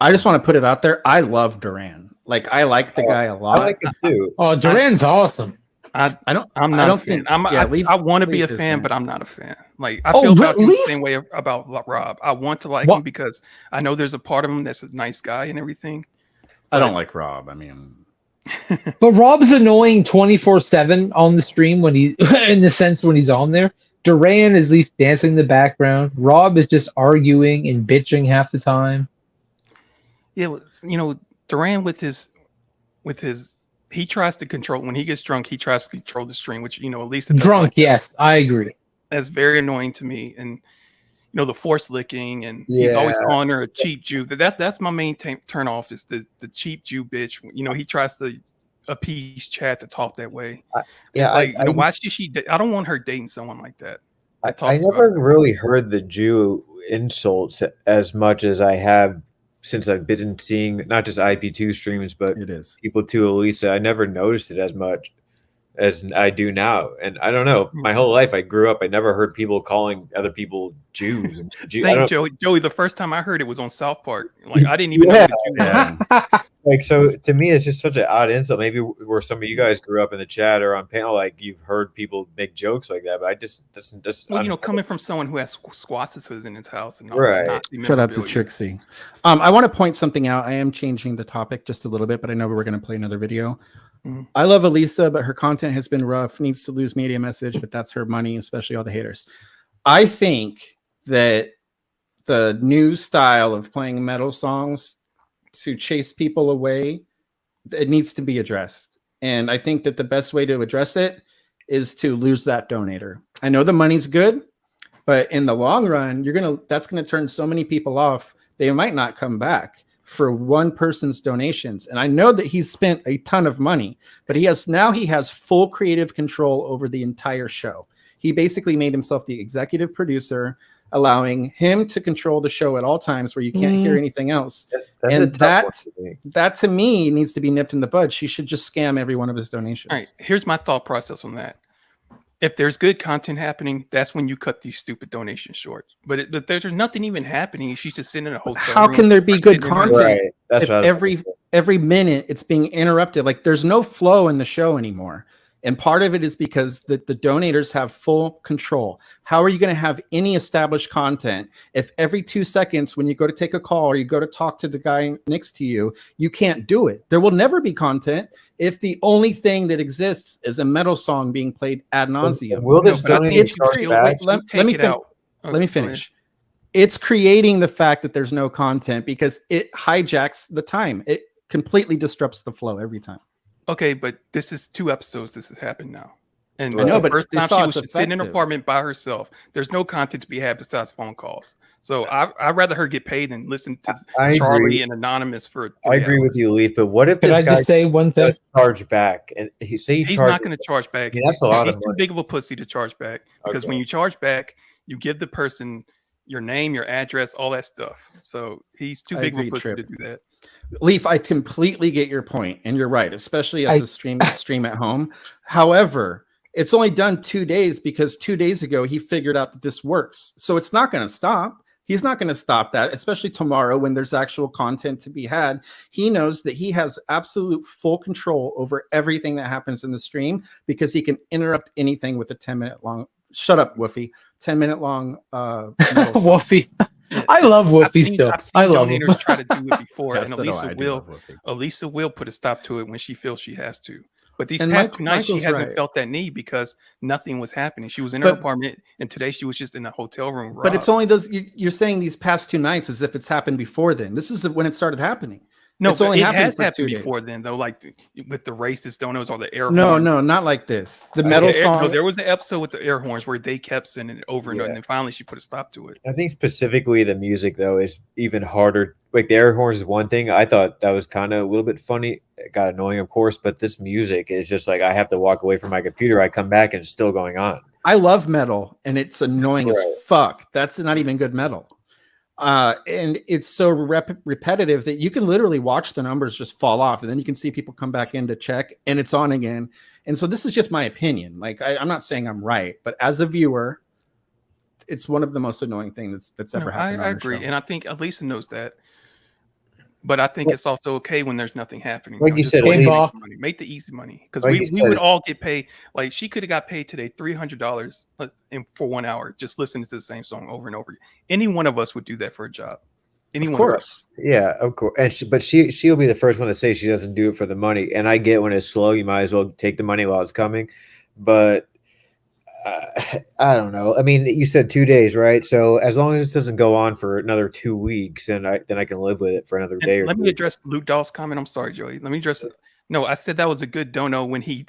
A: I just want to put it out there. I love Duran. Like, I like the guy a lot.
D: I like him too.
C: Oh, Duran's awesome.
B: I want to be a fan, but I'm not a fan. Like, I feel about him the same way about Rob. I want to like him because I know there's a part of him that's a nice guy and everything.
A: I don't like Rob. I mean,
C: but Rob's annoying 24/7 on the stream when he, in the sense when he's on there. Duran is at least dancing in the background. Rob is just arguing and bitching half the time.
B: Yeah, Duran with his. He tries to control when he gets drunk. He tries to control the stream, which at least
C: drunk. Yes, I agree.
B: That's very annoying to me. And the force licking, and he's always calling her a cheap Jew. That's my main turn off is the cheap Jew bitch. He tries to appease Chad to talk that way. Why should she? I don't want her dating someone like that.
D: I never really heard the Jew insults as much as I have. Since I've been seeing not just IP2 streams, but people to Elisa, I never noticed it as much as I do now. And I don't know, my whole life I grew up, I never heard people calling other people Jews.
B: Same, Joey. The first time I heard it was on South Park. Like, I didn't even know the Jew.
D: Like, so to me, it's just such an odd insult. Maybe where some of you guys grew up in the chat or on panel, like you've heard people make jokes like that, but I just
B: coming from someone who has squasses in his house and
A: shout out to Trixie. I want to point something out. I am changing the topic just a little bit, but I know we're going to play another video. I love Elisa, but her content has been rough. Needs to lose media message, but that's her money, especially all the haters. I think that the new style of playing metal songs to chase people away, it needs to be addressed. And I think that the best way to address it is to lose that donator. I know the money's good, but in the long run, that's gonna turn so many people off. They might not come back for one person's donations. And I know that he's spent a ton of money, but he has full creative control over the entire show. He basically made himself the executive producer, allowing him to control the show at all times where you can't hear anything else. That to me needs to be nipped in the bud. She should just scam every one of his donations.
B: All right, here's my thought process on that. If there's good content happening, that's when you cut these stupid donations short. But there's nothing even happening. She's just sitting in a hotel
A: How
B: room
A: can there be good content
D: Right.
A: if every minute it's being interrupted? Like, there's no flow in the show anymore. And part of it is because the donators have full control. How are you going to have any established content if every 2 seconds when you go to take a call or you go to talk to the guy next to you, you can't do it? There will never be content if the only thing that exists is a metal song being played ad nauseum.
D: Will this
A: let me finish. It's creating the fact that there's no content because it hijacks the time. It completely disrupts the flow every time.
B: Okay, but this is 2 episodes. This has happened now. And
A: I know, but
B: first time she was
A: it's
B: sitting in an
A: effective.
B: apartment by herself. There's no content to be had besides phone calls. So I'd rather her get paid than listen to Charlie
D: agree.
B: and Anonymous for 3
D: I agree
B: hours.
D: with you, Leaf. But what if
C: Can
D: this
C: I
D: guy
C: just say one thing?
D: does charge back? And he's
B: not going to charge back.
D: I mean, that's a lot
B: He's
D: of
B: too
D: money.
B: big of a pussy to charge back because when you charge back, you give the person your name, your address, all that stuff. So he's too big of a pussy to do that.
A: Leaf, I completely get your point, and you're right, especially at the stream at home. However, it's only done 2 days because 2 days ago he figured out that this works. So it's not going to stop. He's not going to stop that, especially tomorrow when there's actual content to be had. He knows that he has absolute full control over everything that happens in the stream because he can interrupt anything with a 10-minute long. Shut up, Woofy. 10-minute long.
C: Woofy. I love Woofy still. I love him.
B: Donators try to do it before,
A: Yes,
B: and
A: Elisa
B: Elisa will put a stop to it when she feels she has to. But these
A: And
B: past 2 nights, she
A: Michael's
B: hasn't
A: right.
B: felt that need because nothing was happening. She was in her
A: But-
B: apartment, and today she was just in a hotel room.
A: But it's
B: robbed.
A: only those you're saying these past 2 nights as if it's happened before then. This is when it started happening.
B: No,
A: it's
B: but
A: only
B: it
A: happened
B: has
A: for
B: happened
A: 2 days.
B: before then, though. Like with the racist donos or the air
A: No,
B: horns.
A: no, not like this. The
B: No,
A: metal
B: the air- no,
A: song.
B: there was an episode with the air horns where they kept sending it over and over,
D: Yeah.
B: and then finally she put a stop to it.
D: I think specifically the music though is even harder. Like the air horns is one thing. I thought that was kind of a little bit funny. It got annoying, of course, but this music is just like I have to walk away from my computer. I come back and it's still going on.
A: I love metal, and it's annoying
D: Right.
A: as fuck. That's not even good metal. And it's so repetitive that you can literally watch the numbers just fall off, and then you can see people come back in to check, and it's on again. And so this is just my opinion. Like I'm not saying I'm right, but as a viewer, it's one of the most annoying things that's ever happened.
B: I
A: on the
B: agree,
A: show.
B: and I think Elisa knows that. But I think it's also okay when there's nothing happening.
D: Like you
B: just
D: said,
B: go
C: Hey,
B: and
C: Bob.
B: make the easy money because
D: Like
B: we
D: you
B: would
D: said-
B: all get paid. Like she could have got paid today $300 for 1 hour just listening to the same song over and over. Any one of us would do that for a job. Any
A: Of
B: one of us.
D: course. Yeah, of course. And she'll be the first one to say she doesn't do it for the money. And I get when it's slow, you might as well take the money while it's coming. But I don't know. I mean, you said 2 days, right? So as long as this doesn't go on for another 2 weeks, then I can live with it for another day or
B: Let
D: two.
B: me address Luke Dawes' comment. I'm sorry, Joey. Let me address it. No, I said that was a good dono when he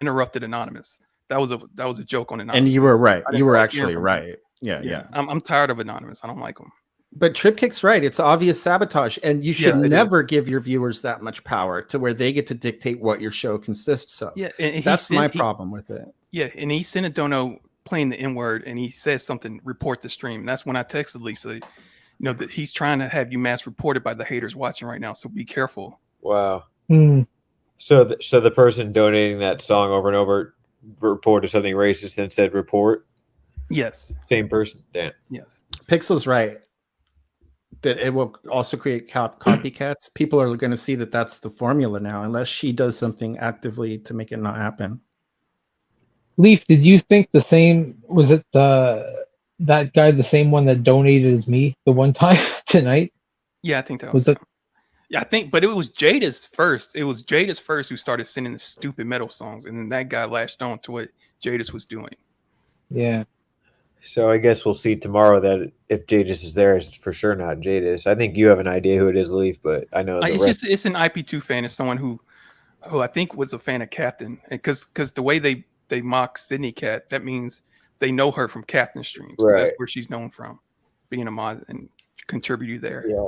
B: interrupted Anonymous. That was a joke on Anonymous.
A: And you were right.
B: I didn't
A: You were
B: like
A: actually
B: hearing from him.
A: right. Yeah.
B: I'm tired of Anonymous. I don't like him.
A: But Tripkick's right. It's obvious sabotage, and you should
B: Yes, it
A: never give your viewers that much power to where they get to dictate what your show consists of.
B: Yeah, and
A: That's my problem with it.
B: Yeah, and he sent a dono playing the N word, and he says something. Report the stream. And that's when I texted Lisa. That he's trying to have you mass reported by the haters watching right now. So be careful.
D: Wow.
C: Hmm.
D: So the person donating that song over and over reported something racist and said report.
B: Yes.
D: Same person. Damn.
B: Yes.
A: Pixel's right. That it will also create copycats. People are going to see that that's the formula now, unless she does something actively to make it not happen.
C: Leaf, did you think the same? Was it that guy the same one that donated as me the one time tonight?
B: Yeah, I think that
C: Was
B: was.
C: that-
B: Yeah, I think, but it was Jada's first. It was Jada's first who started sending the stupid metal songs, and then that guy latched on to what Jada's was doing.
C: Yeah.
D: So I guess we'll see tomorrow that if Jadis is there, it's for sure not Jadis. I think you have an idea who it is, Leaf, but I know
B: It's an IP2 fan. It's someone who I think was a fan of Captain, and because the way they mock Sydney Cat, that means they know her from Captain streams.
D: Right.
B: That's where she's known from, being a mod and contributing there.
D: Yeah.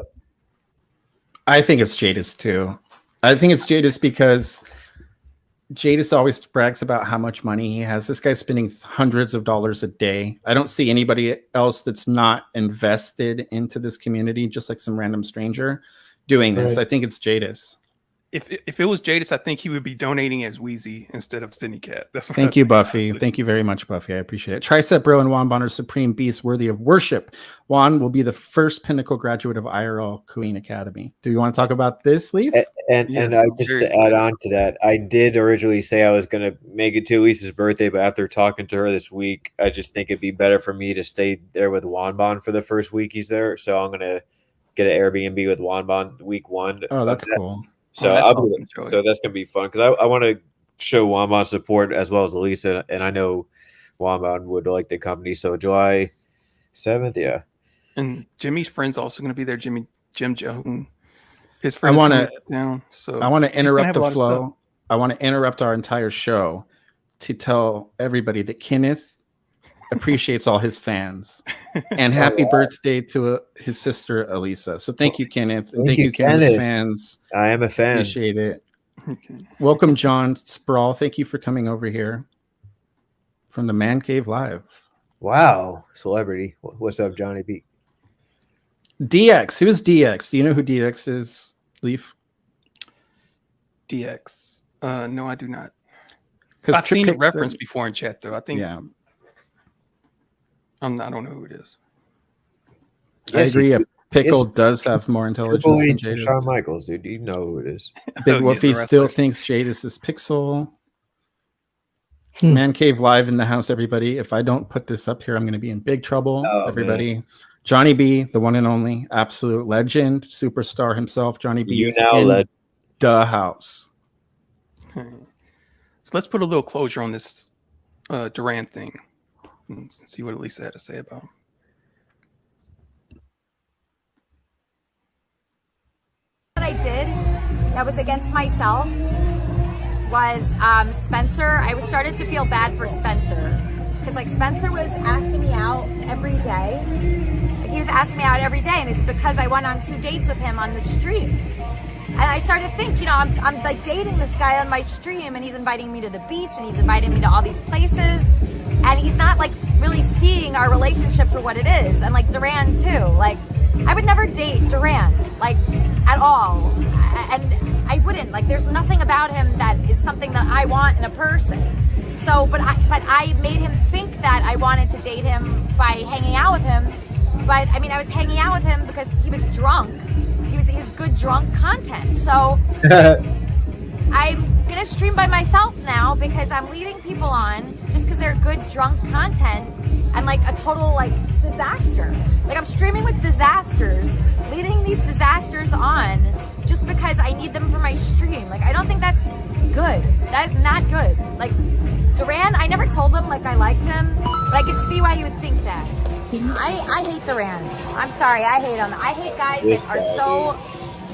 A: I think it's Jadis too. I think it's Jadis because Jadis always brags about how much money he has. This guy's spending hundreds of dollars a day. I don't see anybody else that's not invested into this community, just like some random stranger doing this.
C: Right.
A: I think it's Jadis.
B: If it was Jadis, I think he would be donating as Weezy instead of Sydney Cat. That's what
A: Thank you, Buffy. Thank you very much, Buffy. I appreciate it. Tricep Bro and Juan Bond are supreme beasts worthy of worship. Juan will be the first pinnacle graduate of IRL Queen Academy. Do you want to talk about this, Leaf?
D: And
B: Yes,
D: I
B: I'm
D: just
B: very
D: to
B: excited.
D: add on to that, I did originally say I was gonna make it to Elisa's birthday, but after talking to her this week, I just think it'd be better for me to stay there with Wanbon for the first week he's there. So I'm gonna get an Airbnb with Wanbon week 1.
A: Oh, that's cool.
D: So
B: that's
D: I'll be
B: awesome, Joey.
D: so that's gonna be fun because I want to show Wanbon support as well as Elisa, and I know Wanbon would like the company. So July 7th, yeah.
B: And Jimmy's friend's also going to be there. Jim Jones. His friends
A: wanna-
B: coming down. So
A: I want to
B: he's gonna
A: interrupt
B: have a
A: the
B: lot of stuff.
A: flow. I want to interrupt our entire show to tell everybody that Kenneth appreciates all his fans. And happy birthday to his sister, Elisa. So thank you, Kenneth. And thank you, Kenneth's
D: Kenneth.
A: fans.
D: I am a fan.
A: Appreciate it.
B: Okay.
A: Welcome, John Sprawl. Thank you for coming over here from the Man Cave Live.
D: Wow, celebrity. What's up, Johnny B?
A: DX. Who's DX? Do you know who DX is, Leaf?
B: DX. No, I do not.
A: Because
B: I've seen it referenced before in chat, though. I think.
A: Yeah,
B: I don't know who it is.
A: I
D: Yes,
A: agree.
D: you
A: A
D: do.
A: pickle
D: Yes,
A: does have more intelligence
D: Triple
A: than
D: H and
A: Jadis.
D: Shawn Michaels, dude. You know who it is.
A: Big
B: Yeah, the
A: Wolfie still
B: wrestlers.
A: thinks Jadis is Pixel.
C: Hmm.
A: Man Cave Live in the house, everybody. If I don't put this up here, I'm going to be in big trouble.
D: Oh,
A: everybody. Johnny B, the one and only, absolute legend, superstar himself. Johnny B
D: You
A: is
D: now
A: in
D: led.
A: the house.
B: So let's put a little closure on this Duran thing and see what Elisa had to say about him.
E: What I did that was against myself was Spencer. I started to feel bad for Spencer because like Spencer was asking me out every day. Like, he was asking me out every day, and it's because I went on 2 dates with him on the stream. And I started to think, I'm like dating this guy on my stream, and he's inviting me to the beach, and he's inviting me to all these places, and he's not like really seeing our relationship for what it is. And like Duran too, like I would never date Duran, like at all. And I wouldn't, like there's nothing about him that is something that I want in a person. So, but I made him think that I wanted to date him by hanging out with him. But I mean, I was hanging out with him because he was drunk. He was good drunk content. So I'm gonna stream by myself now because I'm leaving people on just because they're good drunk content and like a total like disaster. Like I'm streaming with disasters, leading these disasters on just because I need them for my stream. Like I don't think that's good. That is not good. Like Duran, I never told him like I liked him, but I could see why he would think that. I hate Duran. I'm sorry, I hate him. I hate guys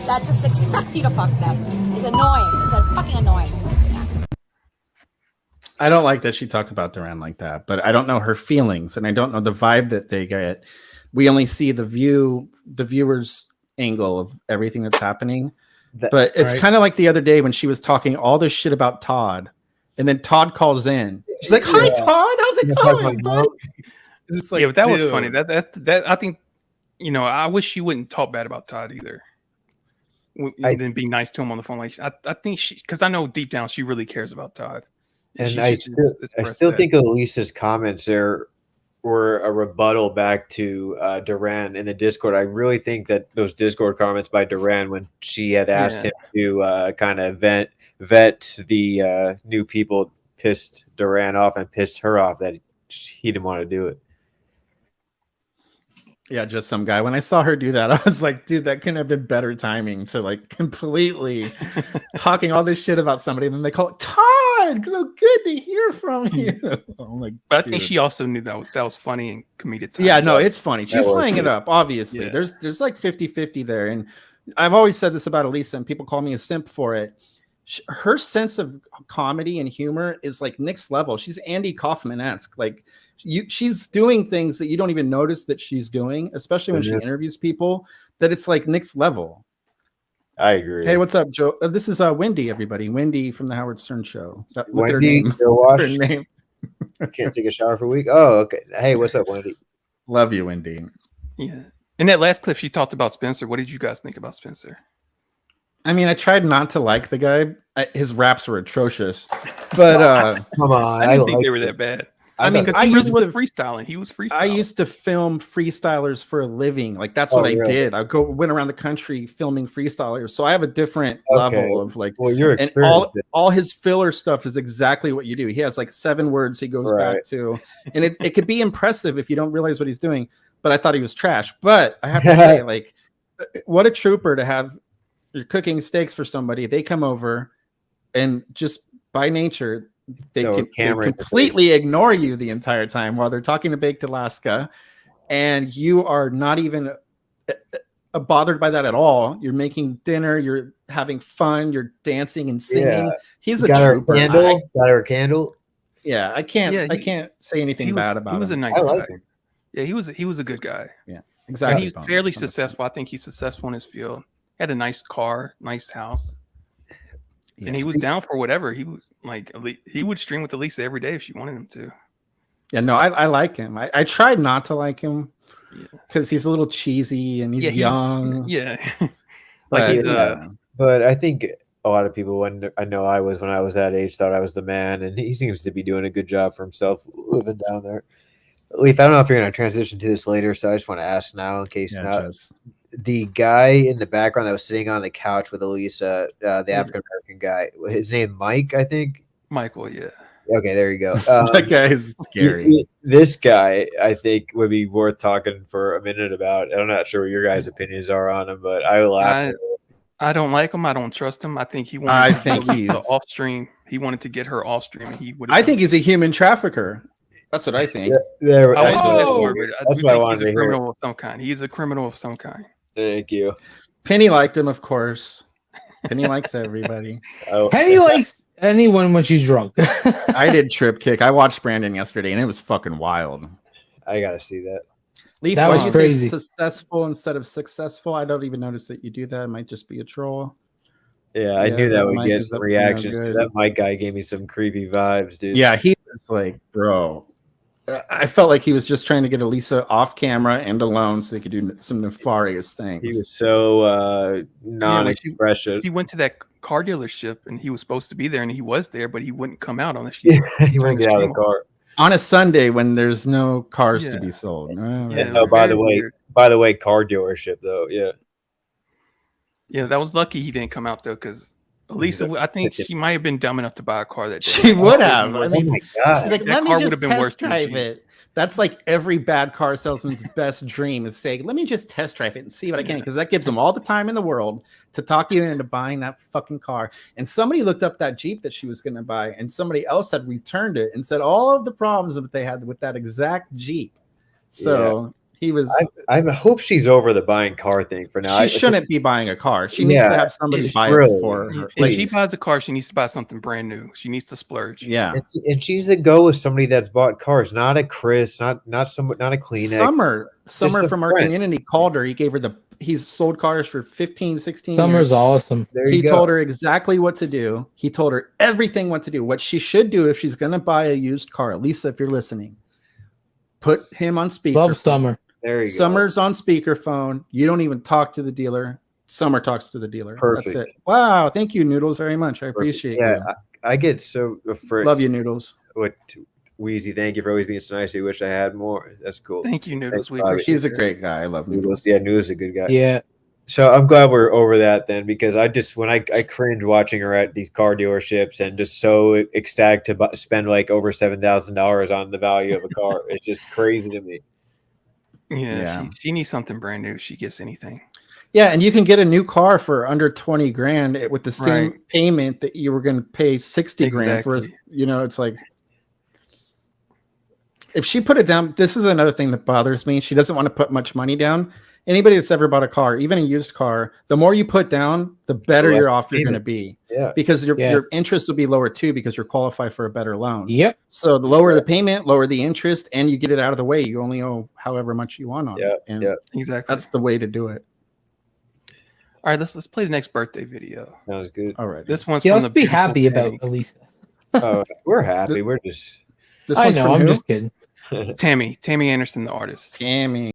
E: that just expect you to fuck them. It's annoying. It's fucking annoying.
A: I don't like that she talked about Duran like that, but I don't know her feelings, and I don't know the vibe that they get. We only see the viewer's angle of everything that's happening. But it's kind of like the other day when she was talking all this shit about Todd, and then Todd calls in. She's like, "Hi, Todd. How's it going, bud?"
B: It's like, yeah, but that was funny. That I think, I wish she wouldn't talk bad about Todd either. Then be nice to him on the phone. Like I think because I know deep down she really cares about Todd.
D: And I still think Elisa's comments there were a rebuttal back to Duran in the Discord. I really think that those Discord comments by Duran when she had asked him to kind of vet the new people pissed Duran off and pissed her off that he didn't want to do it.
A: Yeah, just some guy. When I saw her do that, I was like, dude, that couldn't have been better timing to like completely talking all this shit about somebody. And then they call it Todd. So good to hear from you. I'm like,
B: but I think she also knew that was funny and comedic time.
A: Yeah, no, it's funny. She's playing it up, obviously. Yeah. There's like 50-50 there. And I've always said this about Elisa, and people call me a simp for it. Her sense of comedy and humor is like next level. She's Andy Kaufman-esque. Like she's doing things that you don't even notice that she's doing, especially when she interviews people, that it's like next level.
D: I agree.
A: Hey, what's up, Joe? This is Wendy, everybody. Wendy from the Howard Stern Show. Look
D: Wendy,
A: at her name.
D: Her name. Can't take a shower for a week. Oh, okay. Hey, what's up, Wendy?
A: Love you, Wendy.
B: Yeah. In that last clip, she talked about Spencer. What did you guys think about Spencer?
A: I mean, I tried not to like the guy. His raps were atrocious, but
D: come on,
B: I didn't think they were that bad.
A: I mean,
B: I really was freestyling. He was freestyling.
A: I used to film freestylers for a living. Like that's what I did. I went around the country filming freestylers. So I have a different level of like.
D: Well, your experience.
A: And all his filler stuff is exactly what you do. He has like 7 words he goes back to, and it could be impressive if you don't realize what he's doing. But I thought he was trash. But I have to say, like, what a trooper to have. You're cooking steaks for somebody. They come over, and just by nature. They completely ignore you the entire time while they're talking to Baked Alaska, and you are not even bothered by that at all. You're making dinner, you're having fun, you're dancing and singing. Yeah. He's a trooper.
D: Got her candle.
A: Yeah, I can't say anything bad about him.
B: He was a nice guy. Yeah, he was a good guy.
A: Yeah, exactly.
B: He's fairly successful. I think he's successful in his field. Had a nice car, nice house. Yes. And he was down for whatever. He was like, he would stream with Elisa every day if she wanted him to.
A: Yeah, no, I like him. I tried not to like him because he's a little cheesy and he's young.
D: But I think a lot of people, when I was that age, thought I was the man, and he seems to be doing a good job for himself living down there. Leaf, I don't know if you're going to transition to this later, so I just want to ask now in case not. The guy in the background that was sitting on the couch with Elisa, the African-American guy, his name Mike, I think?
B: Michael, yeah.
D: Okay, there you go.
A: That guy is scary.
D: This guy, I think, would be worth talking for a minute about. I'm not sure what your guys' opinions are on him, but I laughed.
B: I don't like him. I don't trust him. I think he wanted.
A: I
B: to
A: think
B: get Elisa
A: he's-
B: off stream. He wanted to get her off stream, and he would.
A: I think he's a human trafficker. That's what I think.
D: There,
B: I
D: that's
B: would do that
C: Oh!
B: for him, but I
D: that's
B: do
D: what I
B: think
D: wanted
B: he's
D: to
B: a
D: hear.
B: criminal of some kind. He's a criminal of some kind.
D: Thank you.
A: Penny liked him, of course. Penny likes everybody.
D: Oh,
C: Penny likes anyone when she's drunk.
A: I did trip kick. I watched Brandon yesterday, and it was fucking wild.
D: I gotta see that.
A: Leaf,
C: That
A: why
C: was
A: do you
C: crazy.
A: say successful instead of successful? I don't even notice that you do that. It might just be a troll.
D: Yeah, I
A: Yeah,
D: knew that
A: that
D: would
A: mic
D: get
A: is
D: some
A: up to no
D: reactions. 'Cause
A: good.
D: that Mike guy gave me some creepy vibes, dude.
A: Yeah, he was like, bro. I felt like he was just trying to get Elisa off camera and alone so he could do some nefarious things.
D: He was so
B: when
D: non-expressive.
B: He went to that car dealership, and he was supposed to be there, and he was there, but he wouldn't come out unless
D: Yeah,
B: you.
D: he wouldn't get out of the car.
A: On a Sunday when there's no cars to
B: Yeah.
A: be sold.
B: Yeah,
D: Oh, by the
B: very
D: way,
B: weird.
D: car dealership though. Yeah.
B: Yeah, that was lucky he didn't come out though, because Elisa, I think she might have been dumb enough to buy a car that day.
A: She would have. I
D: Oh
A: mean,
D: my god.
A: she's like,
B: That
A: let me
B: car would
A: just
B: have been worse
A: test
B: than
A: drive
B: Jeep.
A: it. That's like every bad car salesman's best dream is saying, let me just test drive it and see what I can. Because that gives them all the time in the world to talk you into buying that fucking car. And somebody looked up that Jeep that she was going to buy, and somebody else had returned it and said all of the problems that they had with that exact Jeep. So he was.
D: I hope she's over the buying car thing for now.
A: She shouldn't be buying a car. She needs to have somebody
B: it's
A: buy
D: really-
A: it for her.
B: If she buys a car, she needs to buy something brand new. She needs to splurge.
A: Yeah.
D: And she's to go with somebody that's bought cars, not a Chris, not a Kleenex.
A: Summer
D: a
A: from our
D: friend.
A: community called her. He gave her he's sold cars for 15, 16
C: Summer's
A: years.
C: awesome.
D: There you
A: He
D: go.
A: told her exactly what to do. He told her everything what to do. What she should do if she's going to buy a used car. Lisa, if you're listening, put him on speaker.
C: Love Summer.
D: There you
A: Summer's on speakerphone. You don't even talk to the dealer. Summer talks to the dealer.
D: Perfect.
A: That's it. Wow. Thank you, Noodles, very much. I
D: go.
A: appreciate
D: Yeah,
A: you.
D: I get so afraid.
A: Love you, Noodles.
D: What Wheezy, thank you for always being so nice. We wish I had more. That's cool.
B: Thank you, Noodles.
D: Thanks,
B: We
D: Bobby.
B: appreciate
A: He's a
B: it.
A: great guy. I love Noodles.
D: Noodles. Yeah, Noodles is a good guy.
C: Yeah.
D: So I'm glad we're over that then, because I just when I cringe watching her at these car dealerships and just so ecstatic to spend like over $7,000 on the value of a car. It's just crazy to me.
B: Yeah. She needs something brand new. She gets anything.
A: Yeah, and you can get a new car for under 20 grand with the same
B: Right.
A: payment that you were going to pay 60 grand for.
B: Exactly.
A: It's like if she put it down, this is another thing that bothers me. She doesn't want to put much money down. Anybody that's ever bought a car, even a used car, the more you put down, the better you're off you're going to be.
D: Yeah.
A: Because your interest will be lower too, because you're qualified for a better loan.
C: Yep.
A: So the lower the payment, lower the interest, and you get it out of the way. You only owe however much you want on it. And
B: Exactly.
A: that's the way to do it.
B: All right, let's play the next birthday video.
D: Sounds good.
A: All right.
B: This one's
C: Yeah,
B: from
C: let's
B: the
C: be
B: beautiful
C: happy
B: Tammy.
C: about Elisa.
D: Oh, we're happy. We're just
A: This
C: I
A: one's
C: know.
A: from
C: I'm
A: who?
C: just kidding.
B: Tammy Anderson, the artist.
A: Tammy.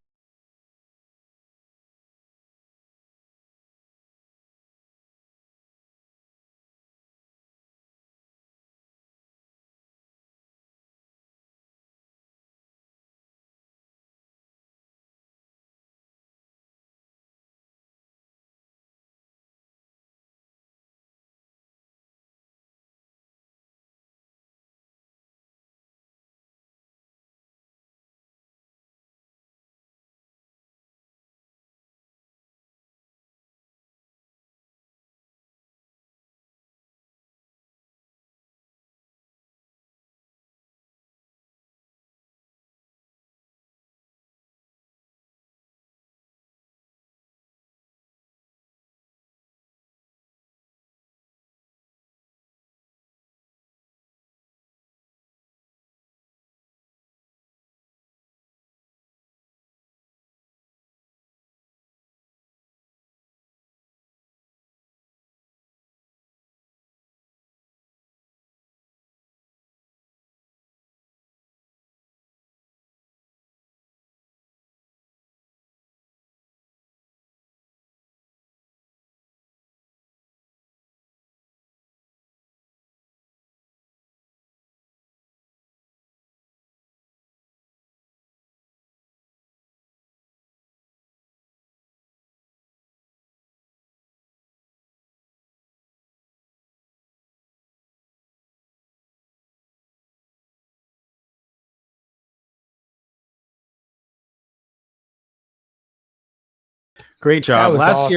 A: Great
C: That
A: job.
C: was
A: Last
C: awesome.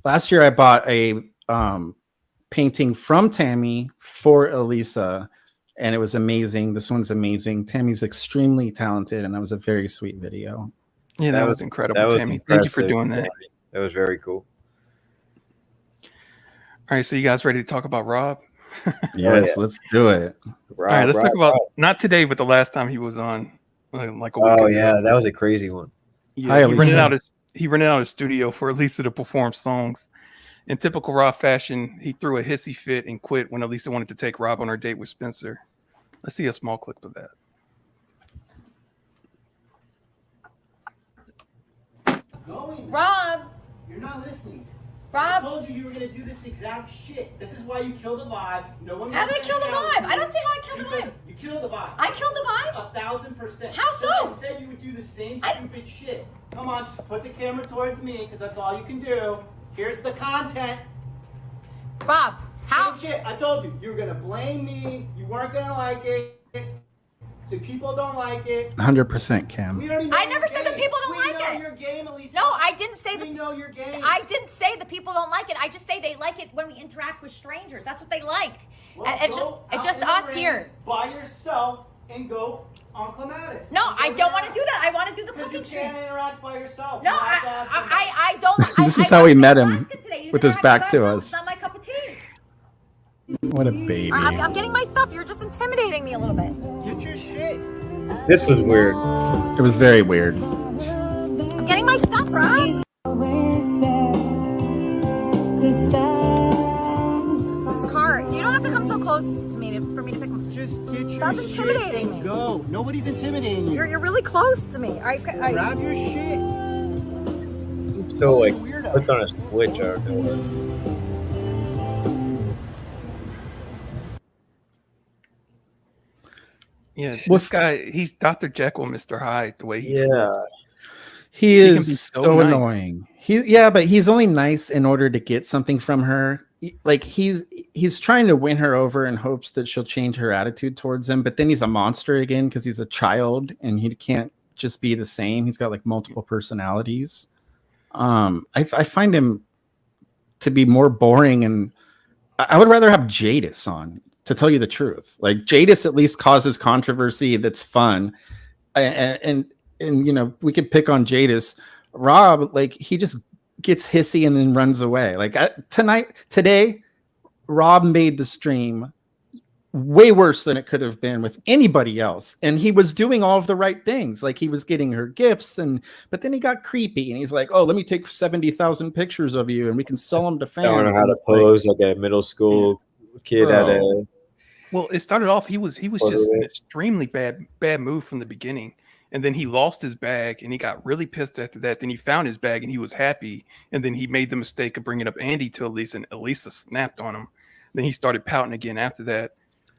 A: last year I bought a painting from Tammy for Elisa, and it was amazing. This one's amazing. Tammy's extremely talented, and that was a very sweet video.
B: Yeah, that was incredible,
D: That was
B: Tammy. Thank you for
D: impressive,
B: doing that.
D: Tammy. That was very cool.
B: All right, so you guys ready to talk about Rob?
A: Yes, let's do it.
B: All right, let's talk about not today, but the last time he was on, like a week ago.
D: Oh yeah, that was a crazy one.
B: Yeah,
A: Hi,
B: he rented
A: Elisa.
B: out his studio for Elisa to perform songs. In typical Rob fashion, he threw a hissy fit and quit when Elisa wanted to take Rob on her date with Spencer. Let's see a small clip of that.
I: Rob,
J: you're not listening.
I: Rob,
J: I told you were gonna do this exact shit. This is why you kill the vibe. No one.
I: How did I kill the vibe? I don't see how I killed the vibe.
J: You killed the vibe.
I: I killed the vibe?
J: 1,000%.
I: How so?
J: I said you would do the same stupid shit. Come on, just put the camera towards me, because that's all you can do. Here's the content.
I: Rob, how?
J: Same shit. I told you. You were gonna blame me. You weren't gonna like it. The people don't like it.
A: 100% Cam.
J: We already know
I: I never said the people don't like
J: it.
I: it.
J: Your game, Elisa.
I: No, I didn't say
J: we know your game.
I: I didn't say the people don't like it. I just say they like it when we interact with strangers. That's what they like.
J: Well,
I: And it's just us here.
J: By yourself and go on clematis.
I: No, I don't want to do that. I want to do the cooking
J: stream. You can't interact by yourself.
I: No, I don't.
A: This is how we met him, with his back to us.
I: It's not my cup of tea.
A: What a baby.
I: I'm getting my stuff. You're just intimidating me a little bit.
J: Get your shit.
D: This was weird.
A: It was very weird.
I: I'm getting my stuff, Rob. This car. You don't have to come so close to me for me to pick them.
J: Just get your
I: That's
J: shit
I: intimidating
J: and
I: me.
J: go. Nobody's intimidating you.
I: You're really close to me. All right,
J: grab your shit.
D: So like, click on a switch or nowhere.
B: Yeah, this guy, he's Dr. Jekyll, Mr. Hyde, the way he
A: He
B: can be
A: is
B: so
A: so
B: nice.
A: annoying. But he's only nice in order to get something from her. Like he's trying to win her over in hopes that she'll change her attitude towards him, but then he's a monster again because he's a child and he can't just be the same. He's got like multiple personalities. I find him to be more boring, and I would rather have Jadis on, to tell you the truth. Like Jadis at least causes controversy that's fun, and you know, we could pick on Jadis. Rob, like, he just gets hissy and then runs away. Like today, Rob made the stream way worse than it could have been with anybody else, and he was doing all of the right things. Like he was getting her gifts, but then he got creepy and he's like, "Oh, let me take 70,000 pictures of you, and we can sell them to fans."
D: I don't know how to pose like a middle school kid at a.
B: Well, it started off, he was just an extremely bad move from the beginning. And then he lost his bag and he got really pissed after that. Then he found his bag and he was happy. And then he made the mistake of bringing up Andy to Elisa, and Elisa snapped on him. Then he started pouting again after that.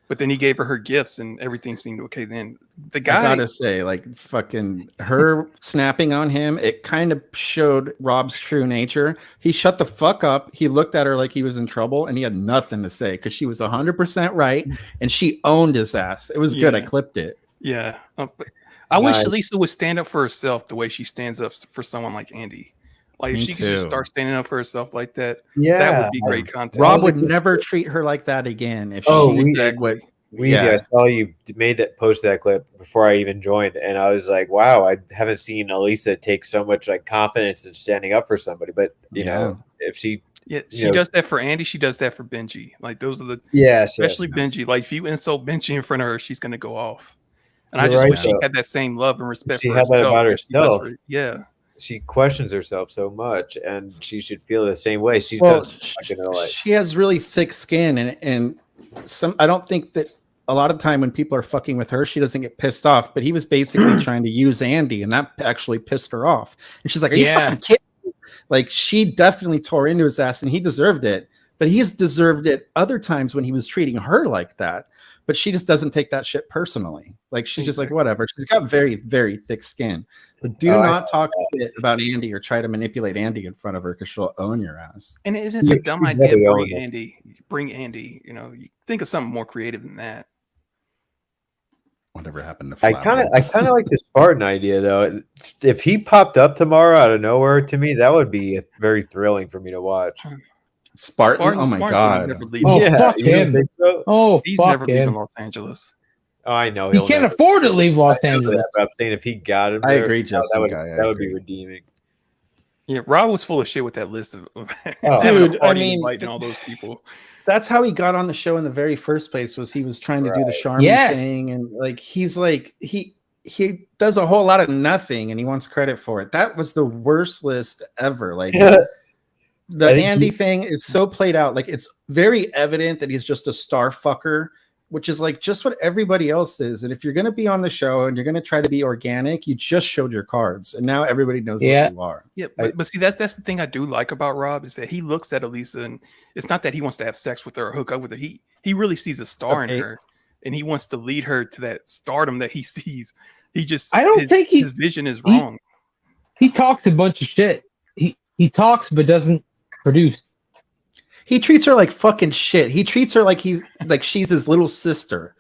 B: But then he gave her gifts and everything seemed okay. Then the guy,
A: I gotta say, like, fucking her snapping on him, it kind of showed Rob's true nature. He shut the fuck up. He looked at her like he was in trouble and he had nothing to say because she was 100% right and she owned his ass. It was good. I clipped it.
B: Yeah. I wish Elisa would stand up for herself the way she stands up for someone like Andy. Like if she could just start standing up for herself like that, that would be great content.
A: Rob would never treat her like that again if she did what.
D: Weezy, I saw you post that clip before I even joined, and I was like, "Wow, I haven't seen Elisa take so much like confidence in standing up for somebody." But you know, if she
B: does that for Andy, she does that for Benji. Like those are the especially Benji. Like if you insult Benji in front of her, she's gonna go off. And I just wish she had that same love and respect.
D: She had that about herself.
B: Yeah.
D: She questions herself so much, and she should feel the same way. She
A: has really thick skin, and I don't think that a lot of time when people are fucking with her, she doesn't get pissed off. But he was basically trying to use Andy, and that actually pissed her off. And she's like, "Are you fucking kidding me?" Like she definitely tore into his ass, and he deserved it. But he's deserved it other times when he was treating her like that. But she just doesn't take that shit personally. Like she's just like, whatever. She's got very, very thick skin. But do not talk shit about Andy or try to manipulate Andy in front of her because she'll own your ass.
B: And it is a dumb idea to bring Andy. You know, you think of something more creative than that.
A: Whatever happened to
D: I kind of like the Spartan idea though. If he popped up tomorrow out of nowhere, to me that would be very thrilling for me to watch.
A: Spartan? Oh my
B: Spartan would
A: god!
B: never leave.
C: Oh,
D: Yeah,
C: fuck
D: you don't
C: him.
D: think so?
C: Oh,
B: He's
C: fuck
B: never leaving
C: him.
B: Los Angeles.
D: Oh, I know
C: He
D: he'll
C: can't
D: never.
C: afford to leave Los
D: I know
C: Angeles.
D: that, but I'm saying if he got him,
A: I
D: there,
A: agree,
D: that
A: Justin
D: would
A: Guy. I
D: that would be
A: agree.
D: redeeming.
B: Yeah, Rob was full of shit with that list of
D: Oh.
B: having a
A: Dude,
B: party
A: I mean,
B: inviting all those people.
A: That's how he got on the show in the very first place. Was he was trying to do the Charmin
C: Yes.
A: thing, and like he does a whole lot of nothing, and he wants credit for it. That was the worst list ever. Like the Andy thing is so played out. Like it's very evident that he's just a star fucker, which is like just what everybody else is. And if you're going to be on the show and you're going to try to be organic, you just showed your cards, and now everybody knows what you are.
B: Yeah, but see, that's the thing I do like about Rob is that he looks at Elisa, and it's not that he wants to have sex with her or hook up with her. He really sees a star in her, and he wants to lead her to that stardom that he sees. He just
C: I don't think
B: his vision is wrong.
C: He talks a bunch of shit. He talks but doesn't produce.
A: He treats her like fucking shit. He treats her like she's his little sister,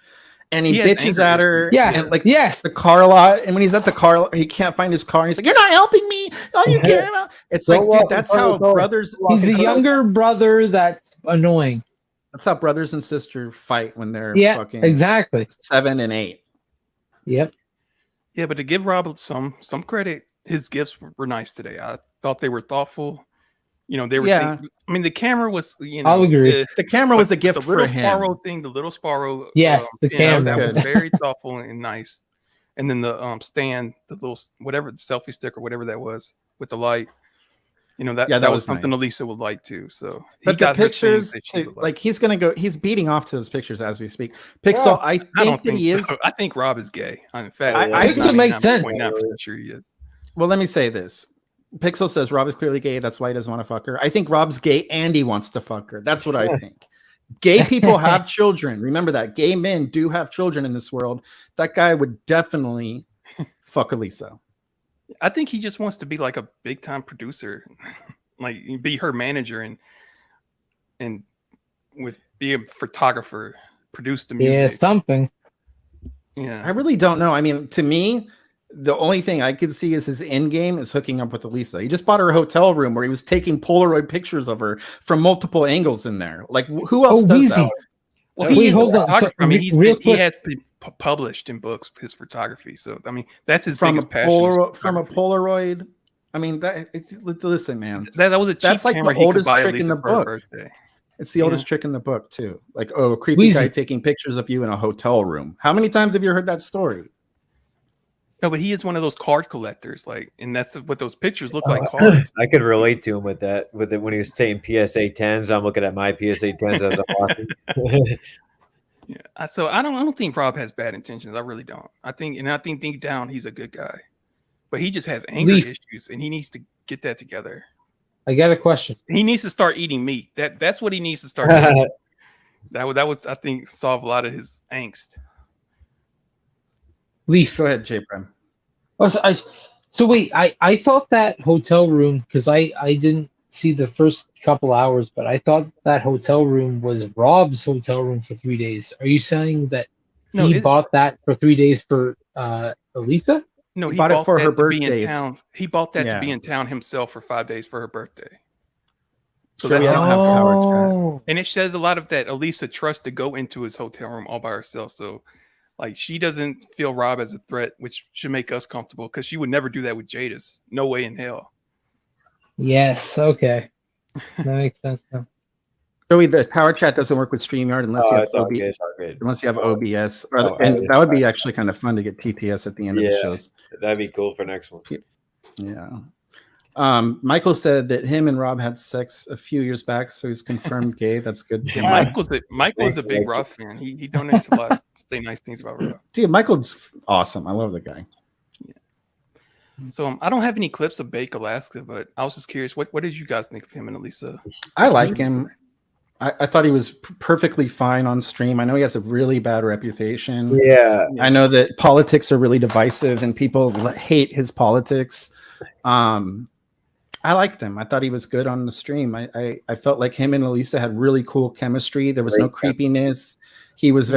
A: and he bitches at her.
C: Yeah,
A: and like
C: yes,
A: the car lot. And when he's at the car, he can't find his car, and he's like, "You're not helping me. All you care about." It's like, dude, that's how brothers.
C: He's the younger brother that's annoying.
A: That's how brothers and sisters fight when they're fucking
C: exactly
A: 7 and 8.
C: Yep.
B: Yeah, but to give Rob some credit, his gifts were nice today. I thought they were thoughtful. You know, they were.
A: Yeah.
B: I mean, the camera was. You know,
C: I'll agree.
A: The camera was a gift
B: the
A: for
B: little
A: him.
B: Sparrow thing, the little Sparrow.
C: Yes, the camera.
B: that was very thoughtful and nice. And then the stand, the little whatever the selfie stick or whatever that was with the light. You know that was something
A: nice.
B: Elisa would like too. So
A: But
B: he got
A: the pictures,
B: her things that she would
A: like he's gonna go. He's beating off to those pictures as we speak. Pixel, I think that he is.
B: So. I think Rob is gay. In fact,
C: I think it makes sense.
B: 99% sure he is.
A: Well, let me say this. Pixel says Rob is clearly gay. That's why he doesn't want to fuck her. I think Rob's gay and he wants to fuck her. That's what I think. Gay people have children. Remember that. Gay men do have children in this world. That guy would definitely fuck Elisa.
B: I think he just wants to be like a big time producer, like be her manager and with be a photographer, produce the music.
C: Yeah, something.
B: Yeah,
A: I really don't know. I mean, to me, the only thing I could see is his end game is hooking up with Elisa. He just bought her a hotel room where he was taking Polaroid pictures of her from multiple angles in there. Like, who else does that?
B: Well, hold on. I mean, he has been published in books his photography. So I mean, that's his biggest passion.
A: From a Polaroid. I mean, listen, man.
B: That was a cheap
A: that's like
B: camera
A: the
B: he could
A: oldest
B: buy
A: trick in the
B: for her
A: book.
B: birthday.
A: It's the oldest trick in the book too. Like, oh, creepy guy taking pictures of you in a hotel room. How many times have you heard that story?
B: No, but he is one of those card collectors, like, and that's what those pictures look like. Cards.
D: I could relate to him with that. With it when he was saying PSA 10s, I'm looking at my PSA 10s as I'm watching.
B: Yeah, so I don't think Rob has bad intentions. I really don't. I think deep down he's a good guy, but he just has anger issues, and he needs to get that together.
C: I got a question.
B: He needs to start eating meat. That's what he needs to start doing. That would I think solve a lot of his angst.
C: Leaf.
A: Go ahead, J Prem.
C: So wait, I thought that hotel room, because I didn't see the first couple hours, but I thought that hotel room was Rob's hotel room for 3 days. Are you saying that he bought that for 3 days for Elisa?
B: No,
A: he bought it for her birthday.
B: He bought that to be in town himself for 5 days for her birthday. So
A: we don't have power chat.
B: And it says a lot of that Elisa trusts to go into his hotel room all by herself. So like she doesn't feel Rob as a threat, which should make us comfortable because she would never do that with Jadis. No way in hell.
C: Yes. Okay. That makes sense now.
A: Joey, the power chat doesn't work with StreamYard unless you have unless you have OBS. And that would be actually kind of fun to get TTS at the end of the shows.
D: That'd be cool for next one.
A: Yeah. Michael said that him and Rob had sex a few years back, so he's confirmed gay. That's good too.
B: Yeah, Michael's a big Rob fan. He donates a lot. Say nice things about Rob.
A: Dude, Michael's awesome. I love the guy.
B: Yeah. So I don't have any clips of Bake Alaska, but I was just curious. What did you guys think of him and Elisa?
A: I like him. I thought he was perfectly fine on stream. I know he has a really bad reputation.
D: Yeah.
A: I know that politics are really divisive and people hate his politics. I liked him. I thought he was good on the stream. I felt like him and Elisa had really cool chemistry. There was no creepiness. He was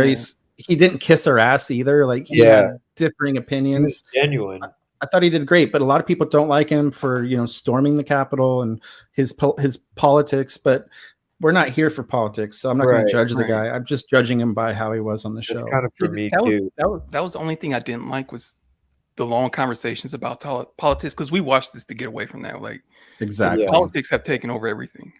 A: he didn't kiss her ass either. Like he had differing
D: He was
A: opinions.
D: genuine.
A: I thought he did great, but a lot of people don't like him for storming the Capitol and his politics. But we're not here for politics, so I'm not going to judge the guy. I'm just judging him by how he was on the show.
D: That's kind of for me too.
B: That was the only thing I didn't like was the long conversations about politics, because we watched this to get away from that. Like,
A: exactly,
B: politics have taken over everything.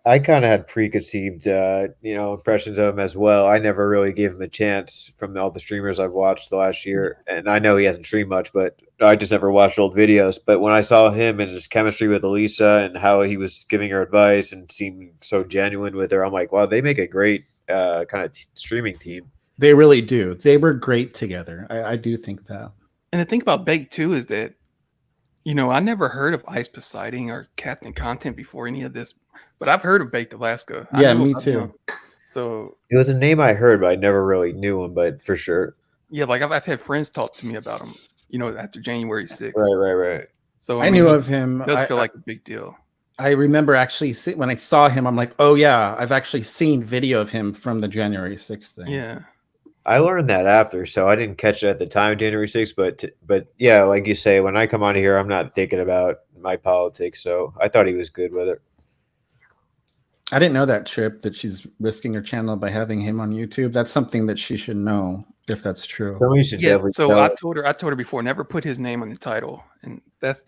D: I kind of had preconceived, impressions of him as well. I never really gave him a chance from all the streamers I've watched the last year. And I know he hasn't streamed much, but I just never watched old videos. But when I saw him and his chemistry with Elisa and how he was giving her advice and seeming so genuine with her, I'm like, wow, they make a great kind of streaming team.
A: They really do. They were great together. I do think that.
B: And the thing about Bake too is that, I never heard of Ice Poseidon or Captain Content before any of this. But I've heard of Baked Alaska.
A: Yeah, me too.
B: So
D: it was a name I heard, but I never really knew him. But for sure,
B: yeah, like I've had friends talk to me about him. After January 6th.
D: Right.
B: So
A: I knew of him.
B: It does feel like a big deal.
A: I remember actually when I saw him, I'm like, oh yeah, I've actually seen video of him from the January 6th thing.
B: Yeah.
D: I learned that after, so I didn't catch it at the time, January 6th. But yeah, like you say, when I come on here, I'm not thinking about my politics. So I thought he was good with it.
A: I didn't know that, Chip, that she's risking her channel by having him on YouTube. That's something that she should know, if that's true.
B: Yes, so I told her before, never put his name on the title. And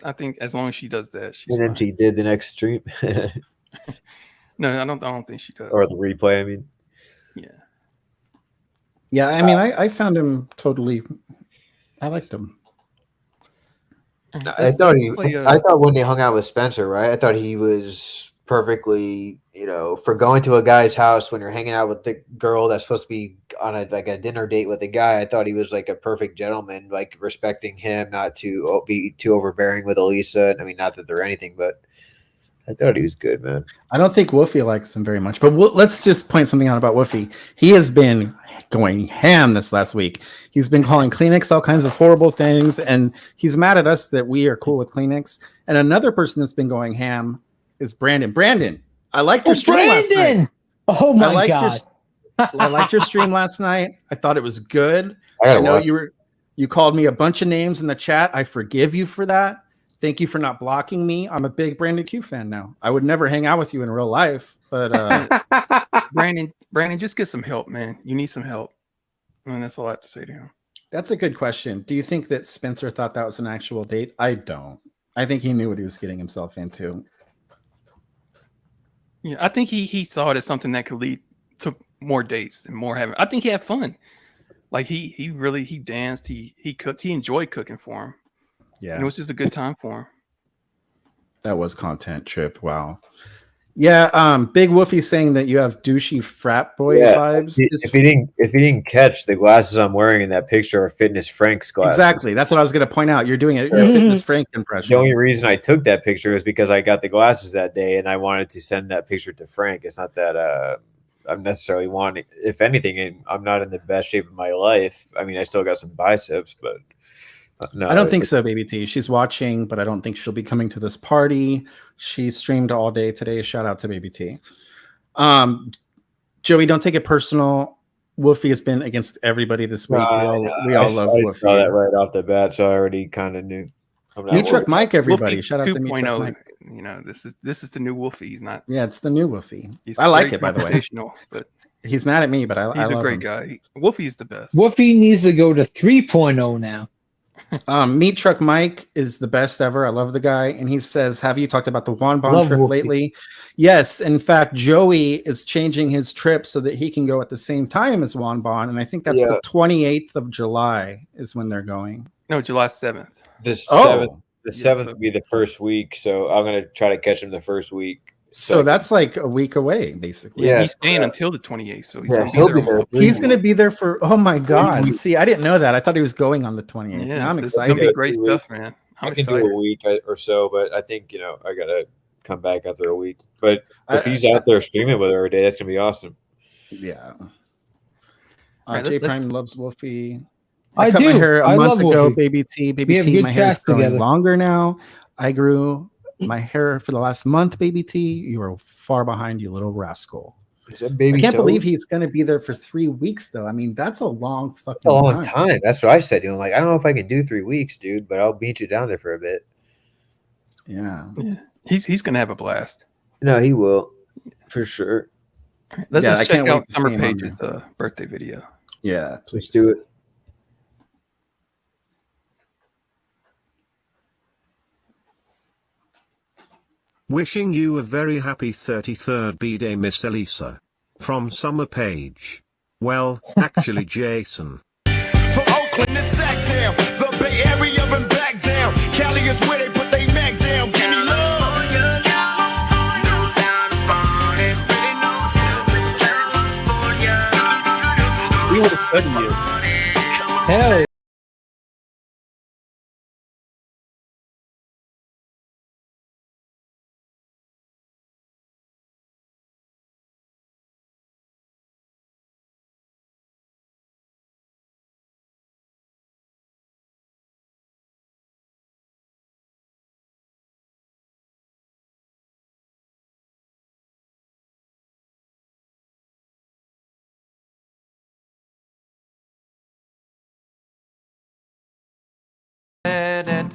B: I think as long as she does that, she's
D: then she did the next stream.
B: No, I don't think she does.
D: Or the replay, I mean.
B: Yeah.
A: Yeah, I mean, I found him totally. I liked him.
D: I thought when they hung out with Spencer, right? I thought he was perfectly, for going to a guy's house when you're hanging out with the girl that's supposed to be on a dinner date with a guy. I thought he was like a perfect gentleman, like respecting him, not to be too overbearing with Elisa. I mean, not that they're anything, but I thought he was good, man.
A: I don't think Wolfie likes him very much, but let's just point something out about Wolfie. He has been going ham this last week. He's been calling Kleenex all kinds of horrible things, and he's mad at us that we are cool with Kleenex. And another person that's been going ham is Brandon. Brandon, I liked your stream last night.
C: Oh my God.
A: I liked your stream last night. I thought it was good. I know you called me a bunch of names in the chat. I forgive you for that. Thank you for not blocking me. I'm a big Brandon Q fan now. I would never hang out with you in real life, but
B: Brandon, just get some help, man. You need some help. And that's all I have to say to him.
A: That's a good question. Do you think that Spencer thought that was an actual date? I don't. I think he knew what he was getting himself into.
B: Yeah, I think he saw it as something that could lead to more dates and more having. I think he had fun. Like he danced, he cooked, he enjoyed cooking for him.
A: Yeah,
B: and it was just a good time for him.
A: That was content, Chip. Wow. Yeah, Big Wolfie saying that you have douchey frat boy vibes.
D: If he didn't catch, the glasses I'm wearing in that picture are Fitness Frank's glasses.
A: Exactly. That's what I was going to point out. You're doing a Fitness Frank impression.
D: The only reason I took that picture is because I got the glasses that day, and I wanted to send that picture to Frank. It's not that I'm necessarily wanting. If anything, I'm not in the best shape of my life. I mean, I still got some biceps, but. No,
A: I don't think so, Baby T. She's watching, but I don't think she'll be coming to this party. She streamed all day today. Shout out to Baby T. Joey, don't take it personal. Wolfie has been against everybody this week. We all love Wolfie.
D: I saw that right off the bat, so I already kind of knew.
A: Meat Truck Mike, everybody.
B: Wolfie
A: Shout out to Meat Truck Mike.
B: This is the new Wolfie. He's not.
A: Yeah, it's the new Wolfie. I like it, by the way.
B: But
A: he's mad at me, but I love him.
B: He's a great guy. Wolfie's the best.
C: Wolfie needs to go to 3.0 now.
A: Meat Truck Mike is the best ever. I love the guy. And he says, have you talked about the Wanbon trip lately? Yes. In fact, Joey is changing his trip so that he can go at the same time as Wanbon. And I think that's the 28th of July is when they're going.
B: No, July 7th.
D: The 7th would be the first week. So I'm going to try to catch him the first week.
A: So that's like a week away, basically.
B: Yeah, he's staying until the 28th. So
A: he's going to be there for, oh my God. See, I didn't know that. I thought he was going on the 28th. Yeah, now I'm excited.
B: It's going to be great stuff, man.
D: I can do a week or so, but I think, I got to come back after a week. But if he's out there streaming with her every day, that's going to be awesome.
A: Yeah. J Prime loves Wolfie.
C: I
A: cut
C: do.
A: My hair a
C: I
A: month
C: love
A: ago,
C: Wolfie.
A: Baby T. Baby T, my hair is growing longer now. I grew my hair for the last month, Baby T. You are far behind, you little rascal. I can't believe he's going to be there for 3 weeks, though. I mean, that's a long fucking
D: time. That's what I said to him. Like, I don't know if I can do 3 weeks, dude, but I'll beat you down there for a bit.
A: Yeah.
B: He's going to have a blast.
D: No, he will. For sure.
B: Let's check out Summer Page's birthday video.
A: Yeah,
D: let's do it.
K: Wishing you a very happy 33rd B-Day, Miss Elisa. From Summer Page. Well, actually, Jason.
L: From Oakland to Sacktown, the Bay Area and back down. Cali is where they put they Mac down. Give me love.
C: We would have studied you. Hell yeah.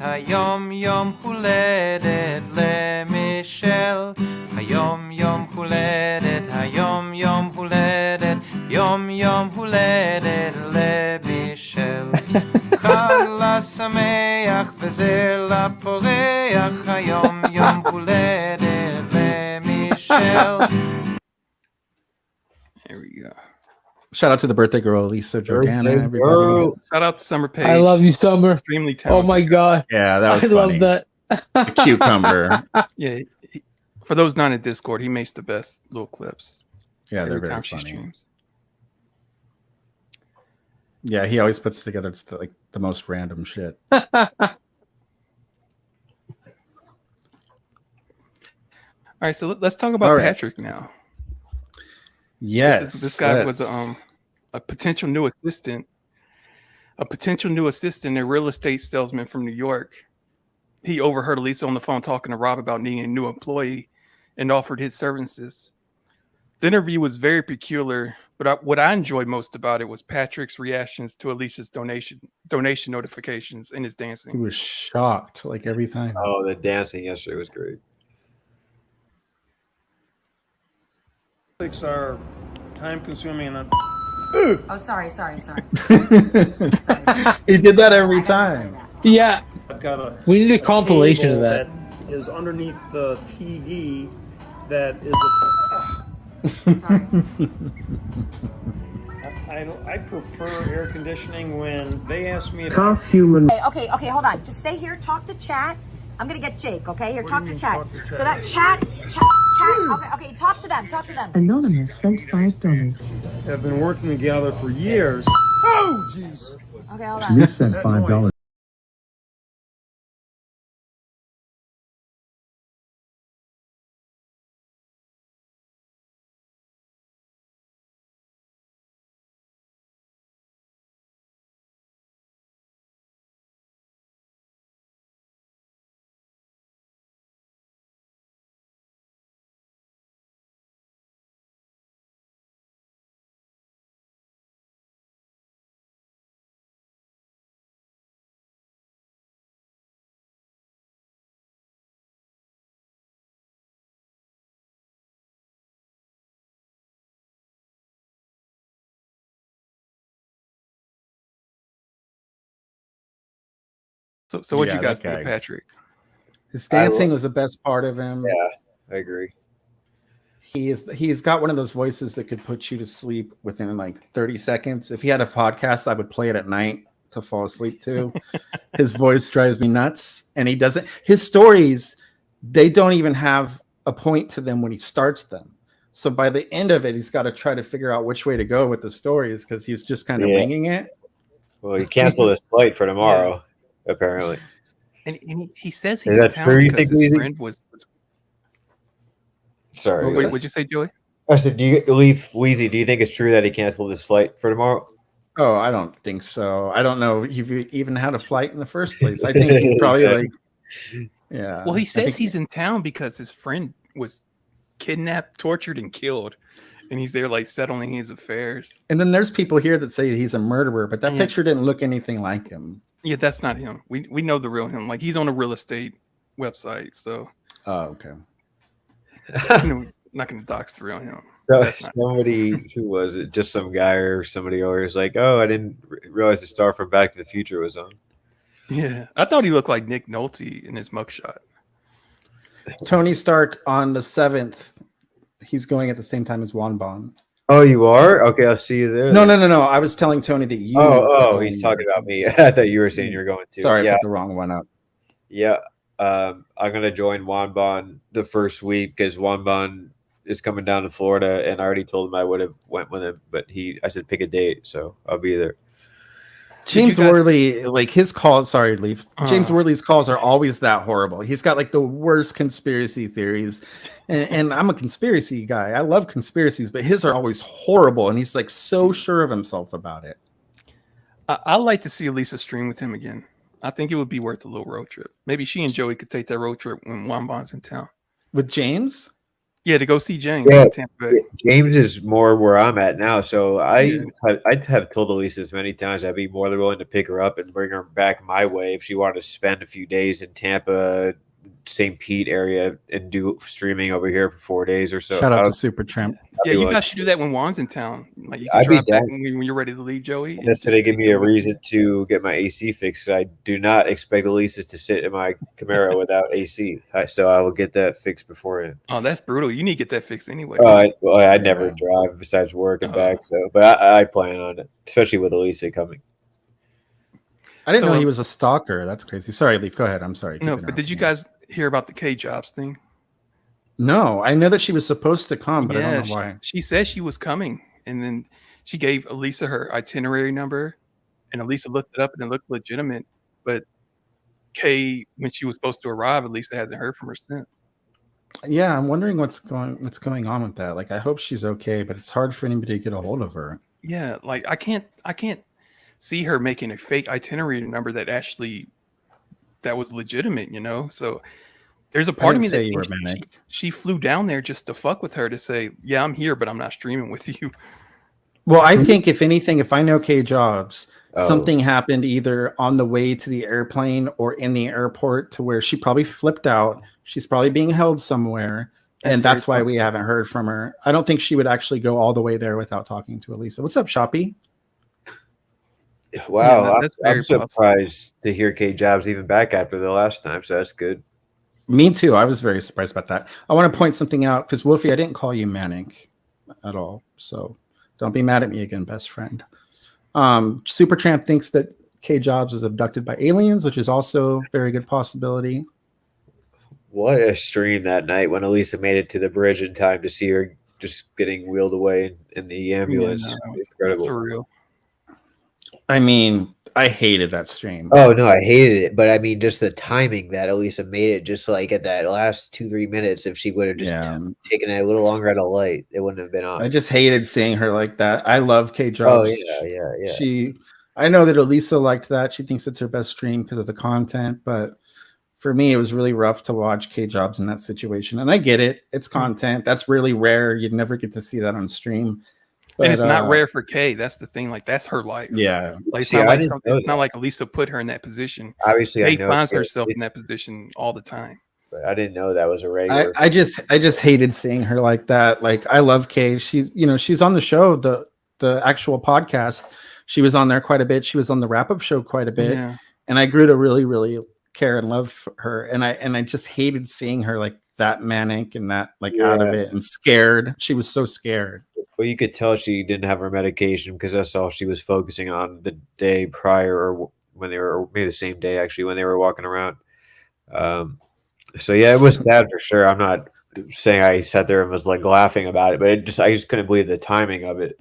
M: היום יום הולדת למישל, היום יום הולדת, היום יום הולדת, יום יום הולדת למישל. חג לשמח וזה לפורח, היום יום הולדת למישל.
B: There we go.
A: Shout out to the birthday girl, Elisa Jordana. Everybody.
B: Shout out to Summer Page.
C: I love you, Summer.
B: Extremely talented.
C: Oh my god.
A: Yeah, that was
C: I
A: funny.
C: love that.
A: The cucumber.
B: Yeah, for those not in Discord, he makes the best little clips.
A: Yeah, they're
B: every
A: very
B: time she
A: funny.
B: streams.
A: Yeah, he always puts together like the most random shit.
B: All right, so let's talk about Patrick now.
A: Yes,
B: this guy was a potential new assistant, a real estate salesman from New York. He overheard Elisa on the phone talking to Rob about needing a new employee and offered his services. The interview was very peculiar, but what I enjoyed most about it was Patrick's reactions to Elisa's donation notifications and his dancing.
A: He was shocked, like every time.
D: Oh, the dancing yesterday was great.
N: Are time consuming and
F: Oh, sorry.
A: He did that every time.
C: Yeah.
N: I've got
C: We need a compilation of that.
N: Is underneath the TV that is I prefer air conditioning when they ask me about
K: human.
I: Okay, hold on. Just stay here, talk to chat. I'm gonna get Jake, okay? Here, talk to chat. So that chat. Okay, talk to them.
G: Anonymous sent $5.
N: have been working together for years. Oh, jeez.
I: Okay, hold on.
K: This sent $5.
B: So what you guys think of Patrick?
A: His dancing was the best part of him.
D: Yeah, I agree.
A: He's got one of those voices that could put you to sleep within like 30 seconds. If he had a podcast, I would play it at night to fall asleep to. His voice drives me nuts. And his stories, they don't even have a point to them when he starts them. So by the end of it, he's got to try to figure out which way to go with the stories because he's just kind of winging it.
D: Well, he canceled his flight for tomorrow, apparently.
B: And he says
D: Is
B: he's in
D: that
B: town
D: true, you
B: because
D: think,
B: his
D: Weezy?
B: friend was.
D: Sorry.
B: Wait, what'd you say, Joey?
D: I said, Leaf Weezy, do you think it's true that he canceled his flight for tomorrow?
A: Oh, I don't think so. I don't know if he even had a flight in the first place. I think he's probably yeah.
B: Well, he says he's in town because his friend was kidnapped, tortured, and killed. and he's there like settling his affairs.
A: And then there's people here that say he's a murderer, but that
B: Yeah.
A: picture didn't look anything like him.
B: Yeah, that's not him. We know the real him. Like he's on a real estate website, so
A: okay.
B: Not gonna dox the real him.
D: So
B: That's not
D: somebody who was it? Just some guy or somebody over here was like, "Oh, I didn't realize the star from Back to the Future was on."
B: Yeah, I thought he looked like Nick Nolte in his mugshot.
A: Tony Stark on the 7th. He's going at the same time as Juan Bon.
D: Oh, you are? Okay, I'll see you there.
A: No. I was telling Tony that you.
D: Oh, he's talking about me. I thought you were saying you're going to.
A: Sorry, I
D: yeah,
A: put the wrong one up.
D: yeah. I'm gonna join Juan Bon the first week because Juan Bon is coming down to Florida, and I already told him I would have went with him, but I said pick a date, so I'll be there.
A: James Worley, like his calls. Sorry, Leaf. James Worley's calls are always that horrible. He's got like the worst conspiracy theories, and I'm a conspiracy guy. I love conspiracies, but his are always horrible, and he's like so sure of himself about it.
B: I'd like to see Elisa stream with him again. I think it would be worth a little road trip. Maybe she and Joey could take that road trip when Juan Bon's in town.
A: With James?
B: Yeah, to go see James.
D: Yeah,
B: in Tampa Bay.
D: James is more where I'm at now, so I'd have told Elisa as many times I'd be more than willing to pick her up and bring her back my way if she wanted to spend a few days in Tampa, St. Pete area, and do streaming over here for 4 days or so.
A: Shout out to Super Tramp.
B: Yeah, you guys should do that when Juan's in town. Like you can
D: I'd be
B: drop that
D: down.
B: when you're ready to leave, Joey.
D: That's going to give me a reason to get my AC fixed. I do not expect Elisa to sit in my Camaro without AC, so I will get that fixed beforehand.
B: Oh, that's brutal. You need to get that fixed anyway.
D: I never drive besides work and back, but I plan on it, especially with Elisa coming.
A: I didn't know he was a stalker. That's crazy. Sorry, Leaf. Go ahead. I'm sorry.
B: No, but did you guys hear about the K Jobs thing?
A: No, I know that she was supposed to come, but I don't know why.
B: She said she was coming, and then she gave Elisa her itinerary number, and Elisa looked it up, and it looked legitimate. But Kay, when she was supposed to arrive, Elisa hasn't heard from her since.
A: Yeah, I'm wondering what's going on with that. Like, I hope she's okay, but it's hard for anybody to get a hold of her.
B: Yeah, like I can't see her making a fake itinerary number that was legitimate, you know. So there's a part of me that thinks she flew down there just to fuck with her to say, yeah, I'm here, but I'm not streaming with you.
A: Well, I think if anything, if I know K Jobs, something happened either on the way to the airplane or in the airport to where she probably flipped out. She's probably being held somewhere. And that's why we haven't heard from her. I don't think she would actually go all the way there without talking to Elisa. What's up, Shoppy?
D: Wow, I'm surprised to hear K Jobs even back after the last time, so that's good.
A: Me too. I was very surprised about that. I want to point something out because Wolfie, I didn't call you manic at all. So don't be mad at me again, best friend. Supertramp thinks that K Jobs was abducted by aliens, which is also a very good possibility.
D: What a stream that night when Elisa made it to the bridge in time to see her just getting wheeled away in the ambulance. Incredible.
B: Surreal.
A: I mean, I hated that stream.
D: Oh no, I hated it. But I mean, just the timing that Elisa made it, just like at that last 2-3 minutes, if she would have just taken it a little longer at a light, it wouldn't have been on.
A: I just hated seeing her like that. I love K Jobs.
D: Oh yeah.
A: I know that Elisa liked that. She thinks it's her best stream because of the content, but for me, it was really rough to watch K Jobs in that situation. And I get it. It's content. That's really rare. You'd never get to see that on stream. But,
B: and it's not rare for Kay. That's the thing. Like, that's her life.
A: Yeah.
B: Like, it's not like Elisa put her in that position.
D: Obviously,
B: Kay finds herself in that position all the time.
D: But I didn't know that was a regular.
A: I just hated seeing her like that. Like, I love Kay. She's on the show, the actual podcast. She was on there quite a bit. She was on the wrap-up show quite a bit.
B: Yeah.
A: And I grew to really, really care and love her. And I just hated seeing her like that manic and that out of it and scared. She was so scared.
D: Well, you could tell she didn't have her medication because that's all she was focusing on the day prior, or when they were, or maybe the same day actually, when they were walking around. So yeah, it was sad for sure. I'm not saying I sat there and was like laughing about it, but I just couldn't believe the timing of it.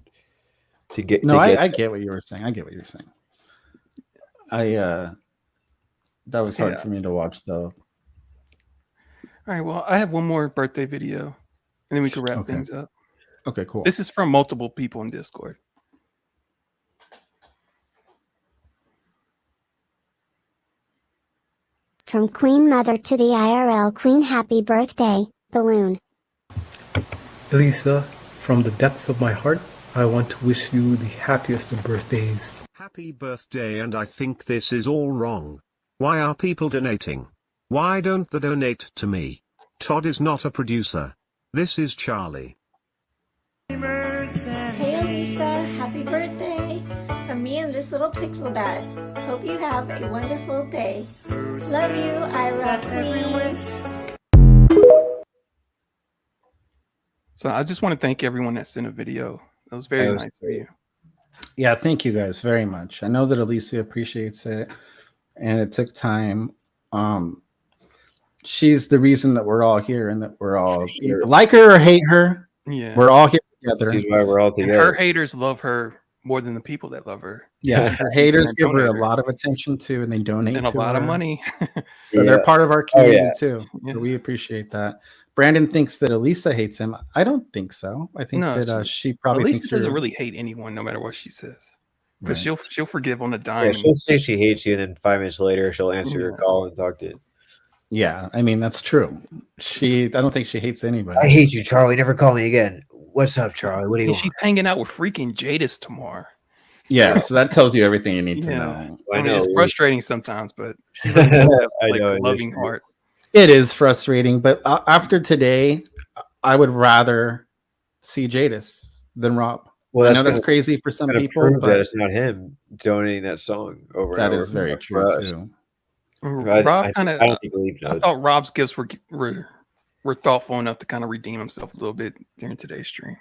D: I
A: get what you were saying. That was hard for me to watch though.
B: All right. Well, I have one more birthday video, and then we can wrap things up.
A: Okay, cool.
B: This is from multiple people in Discord.
O: From Queen Mother to the IRL Queen, happy birthday, balloon.
P: Elisa, From the depth of my heart, I want to wish you the happiest of birthdays.
K: Happy birthday, and I think this is all wrong. Why are people donating? Why don't they donate to me? Todd is not a producer. This is Charlie.
Q: Hey Elisa, happy birthday from me and this little pixel bat. Hope you have a wonderful day. Love you, IRL Queen.
B: So I just want to thank everyone that sent a video. That was very nice of you.
A: Yeah, thank you guys very much. I know that Elisa appreciates it, and it took time. She's the reason that we're all here, and that we're all like her or hate her.
B: Yeah,
A: we're all here together.
D: She's why we're all together.
B: And her haters love her more than the people that love her.
A: Yeah, her haters give her a lot of attention too, and they donate
B: and a lot of money.
A: So they're part of our community too. So we appreciate that. Brandon thinks that Elisa hates him. I don't think so. I think that she probably
B: Elisa
A: thinks
B: doesn't really hate anyone, no matter what she says, because she'll forgive on a dime.
D: Yeah, she'll say she hates you, and then 5 minutes later she'll answer your call and talk to you.
A: Yeah, I mean that's true. I don't think she hates anybody.
D: I hate you, Charlie. Never call me again. What's up, Charlie? What do you want?
B: She's hanging out with freaking Jadis tomorrow.
A: Yeah, so that tells you everything you need to know.
B: I mean, it's frustrating sometimes, but she really does have, like, a loving heart.
A: It is frustrating, but after today, I would rather see Jadis than Rob.
D: Well,
A: I know that's crazy for some people, but
D: that it's not him donating that song over.
A: That
D: and
A: is
D: over
A: very true too.
B: Rob kind of.
D: I
B: thought Rob's gifts were thoughtful enough to kind of redeem himself a little bit during today's stream.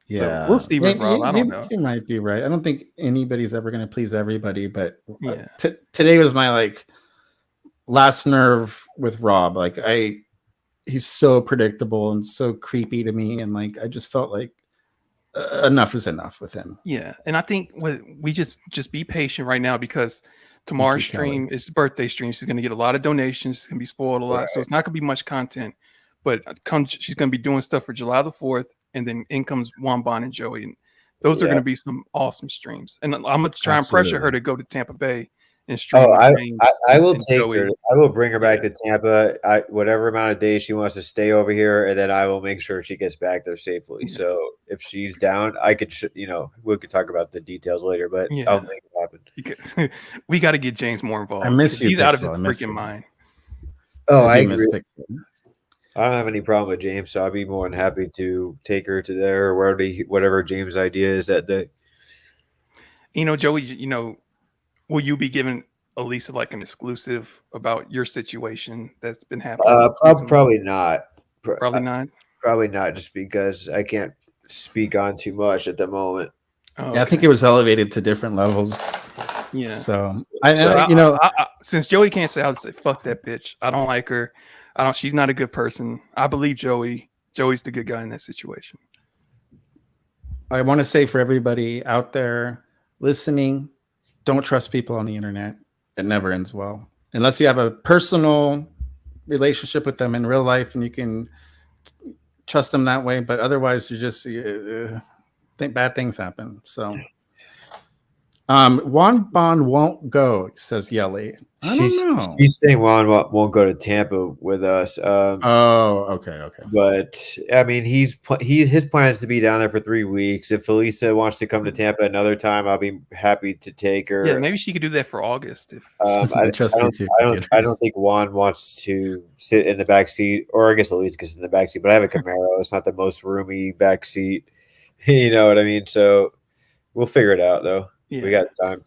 A: Yeah,
B: so we'll see with Rob. I don't know.
A: You might be right. I don't think anybody's ever going to please everybody, but today was my last nerve with Rob. He's so predictable and so creepy to me, and I just felt like enough is enough with him.
B: Yeah, and I think we just be patient right now, because tomorrow's stream is birthday stream. She's going to get a lot of donations. She's going to be spoiled a lot, so it's not going to be much content. But she's going to be doing stuff for July the 4th, and then in comes Juan Bon and Joey, and those are going to be some awesome streams. And I'm going to try and pressure her to go to Tampa Bay and stream.
D: I will take her. I will bring her back to Tampa. Whatever amount of days she wants to stay over here, and then I will make sure she gets back there safely. Yeah. So if she's down, I could, we could talk about the details later. But I'll make it happen.
B: We got to get James more involved.
A: I miss you.
B: He's out of his freaking mind.
D: Oh, I agree. I don't have any problem with James, so I'll be more than happy to take her to there or whatever James' idea is that day.
B: Joey, will you be giving Elisa an exclusive about your situation that's been happening?
D: Probably not.
B: Probably not.
D: Probably not, just because I can't speak on too much at the moment.
B: Oh,
A: yeah, I think it was elevated to different levels.
B: Yeah.
A: So
B: since Joey can't say, I'll say fuck that bitch. I don't like her. She's not a good person. I believe Joey. Joey's the good guy in that situation.
A: I want to say for everybody out there listening, don't trust people on the internet. It never ends well. Unless you have a personal relationship with them in real life and you can trust them that way. But otherwise, you just think bad things happen. So Juan Bon won't go, says Yelly. I don't know.
D: She's saying Juan won't go to Tampa with us.
A: Okay.
D: But I mean, his plan is to be down there for 3 weeks. If Elisa wants to come to Tampa another time, I'll be happy to take her.
B: Yeah, maybe she could do that for August.
D: I don't think Juan wants to sit in the back seat, or I guess Elisa gets in the back seat. But I have a Camaro; it's not the most roomy back seat. You know what I mean? So we'll figure it out, though. Yeah. We got time.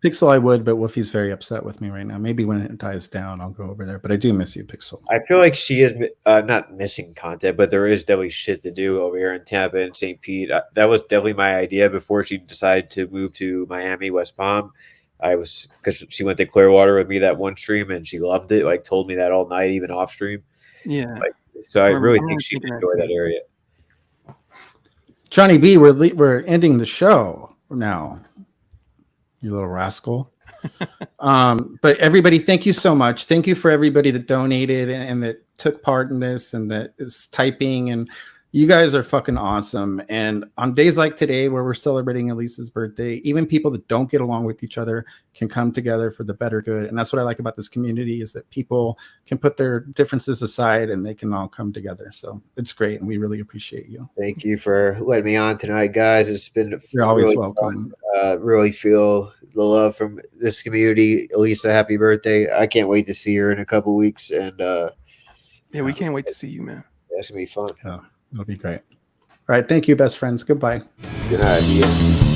A: Pixel, I would, but Woofy's very upset with me right now. Maybe when it dies down, I'll go over there. But I do miss you, Pixel.
D: I feel like she is not missing content, but there is definitely shit to do over here in Tampa and St. Pete. That was definitely my idea before she decided to move to Miami, West Palm. Because she went to Clearwater with me that one stream, and she loved it. Told me that all night, even off stream.
B: Yeah.
D: So I really think she'd enjoy that area.
A: Johnny B, we're ending the show now. You little rascal. But everybody, thank you so much. Thank you for everybody that donated and that took part in this and that is typing. And You guys are fucking awesome. And on days like today, where we're celebrating Elisa's birthday, even people that don't get along with each other can come together for the better good. And that's what I like about this community, is that people can put their differences aside and they can all come together. So it's great. And we really appreciate you.
D: Thank you for letting me on tonight, guys. It's been
A: You're always
D: really
A: welcome.
D: really feel the love from this community. Elisa, happy birthday. I can't wait to see her in a couple weeks. And
B: yeah, we can't wait to see you, man.
D: That's going to be fun.
A: Yeah, it'll be great. All right. Thank you, best friends. Goodbye.
D: Good night.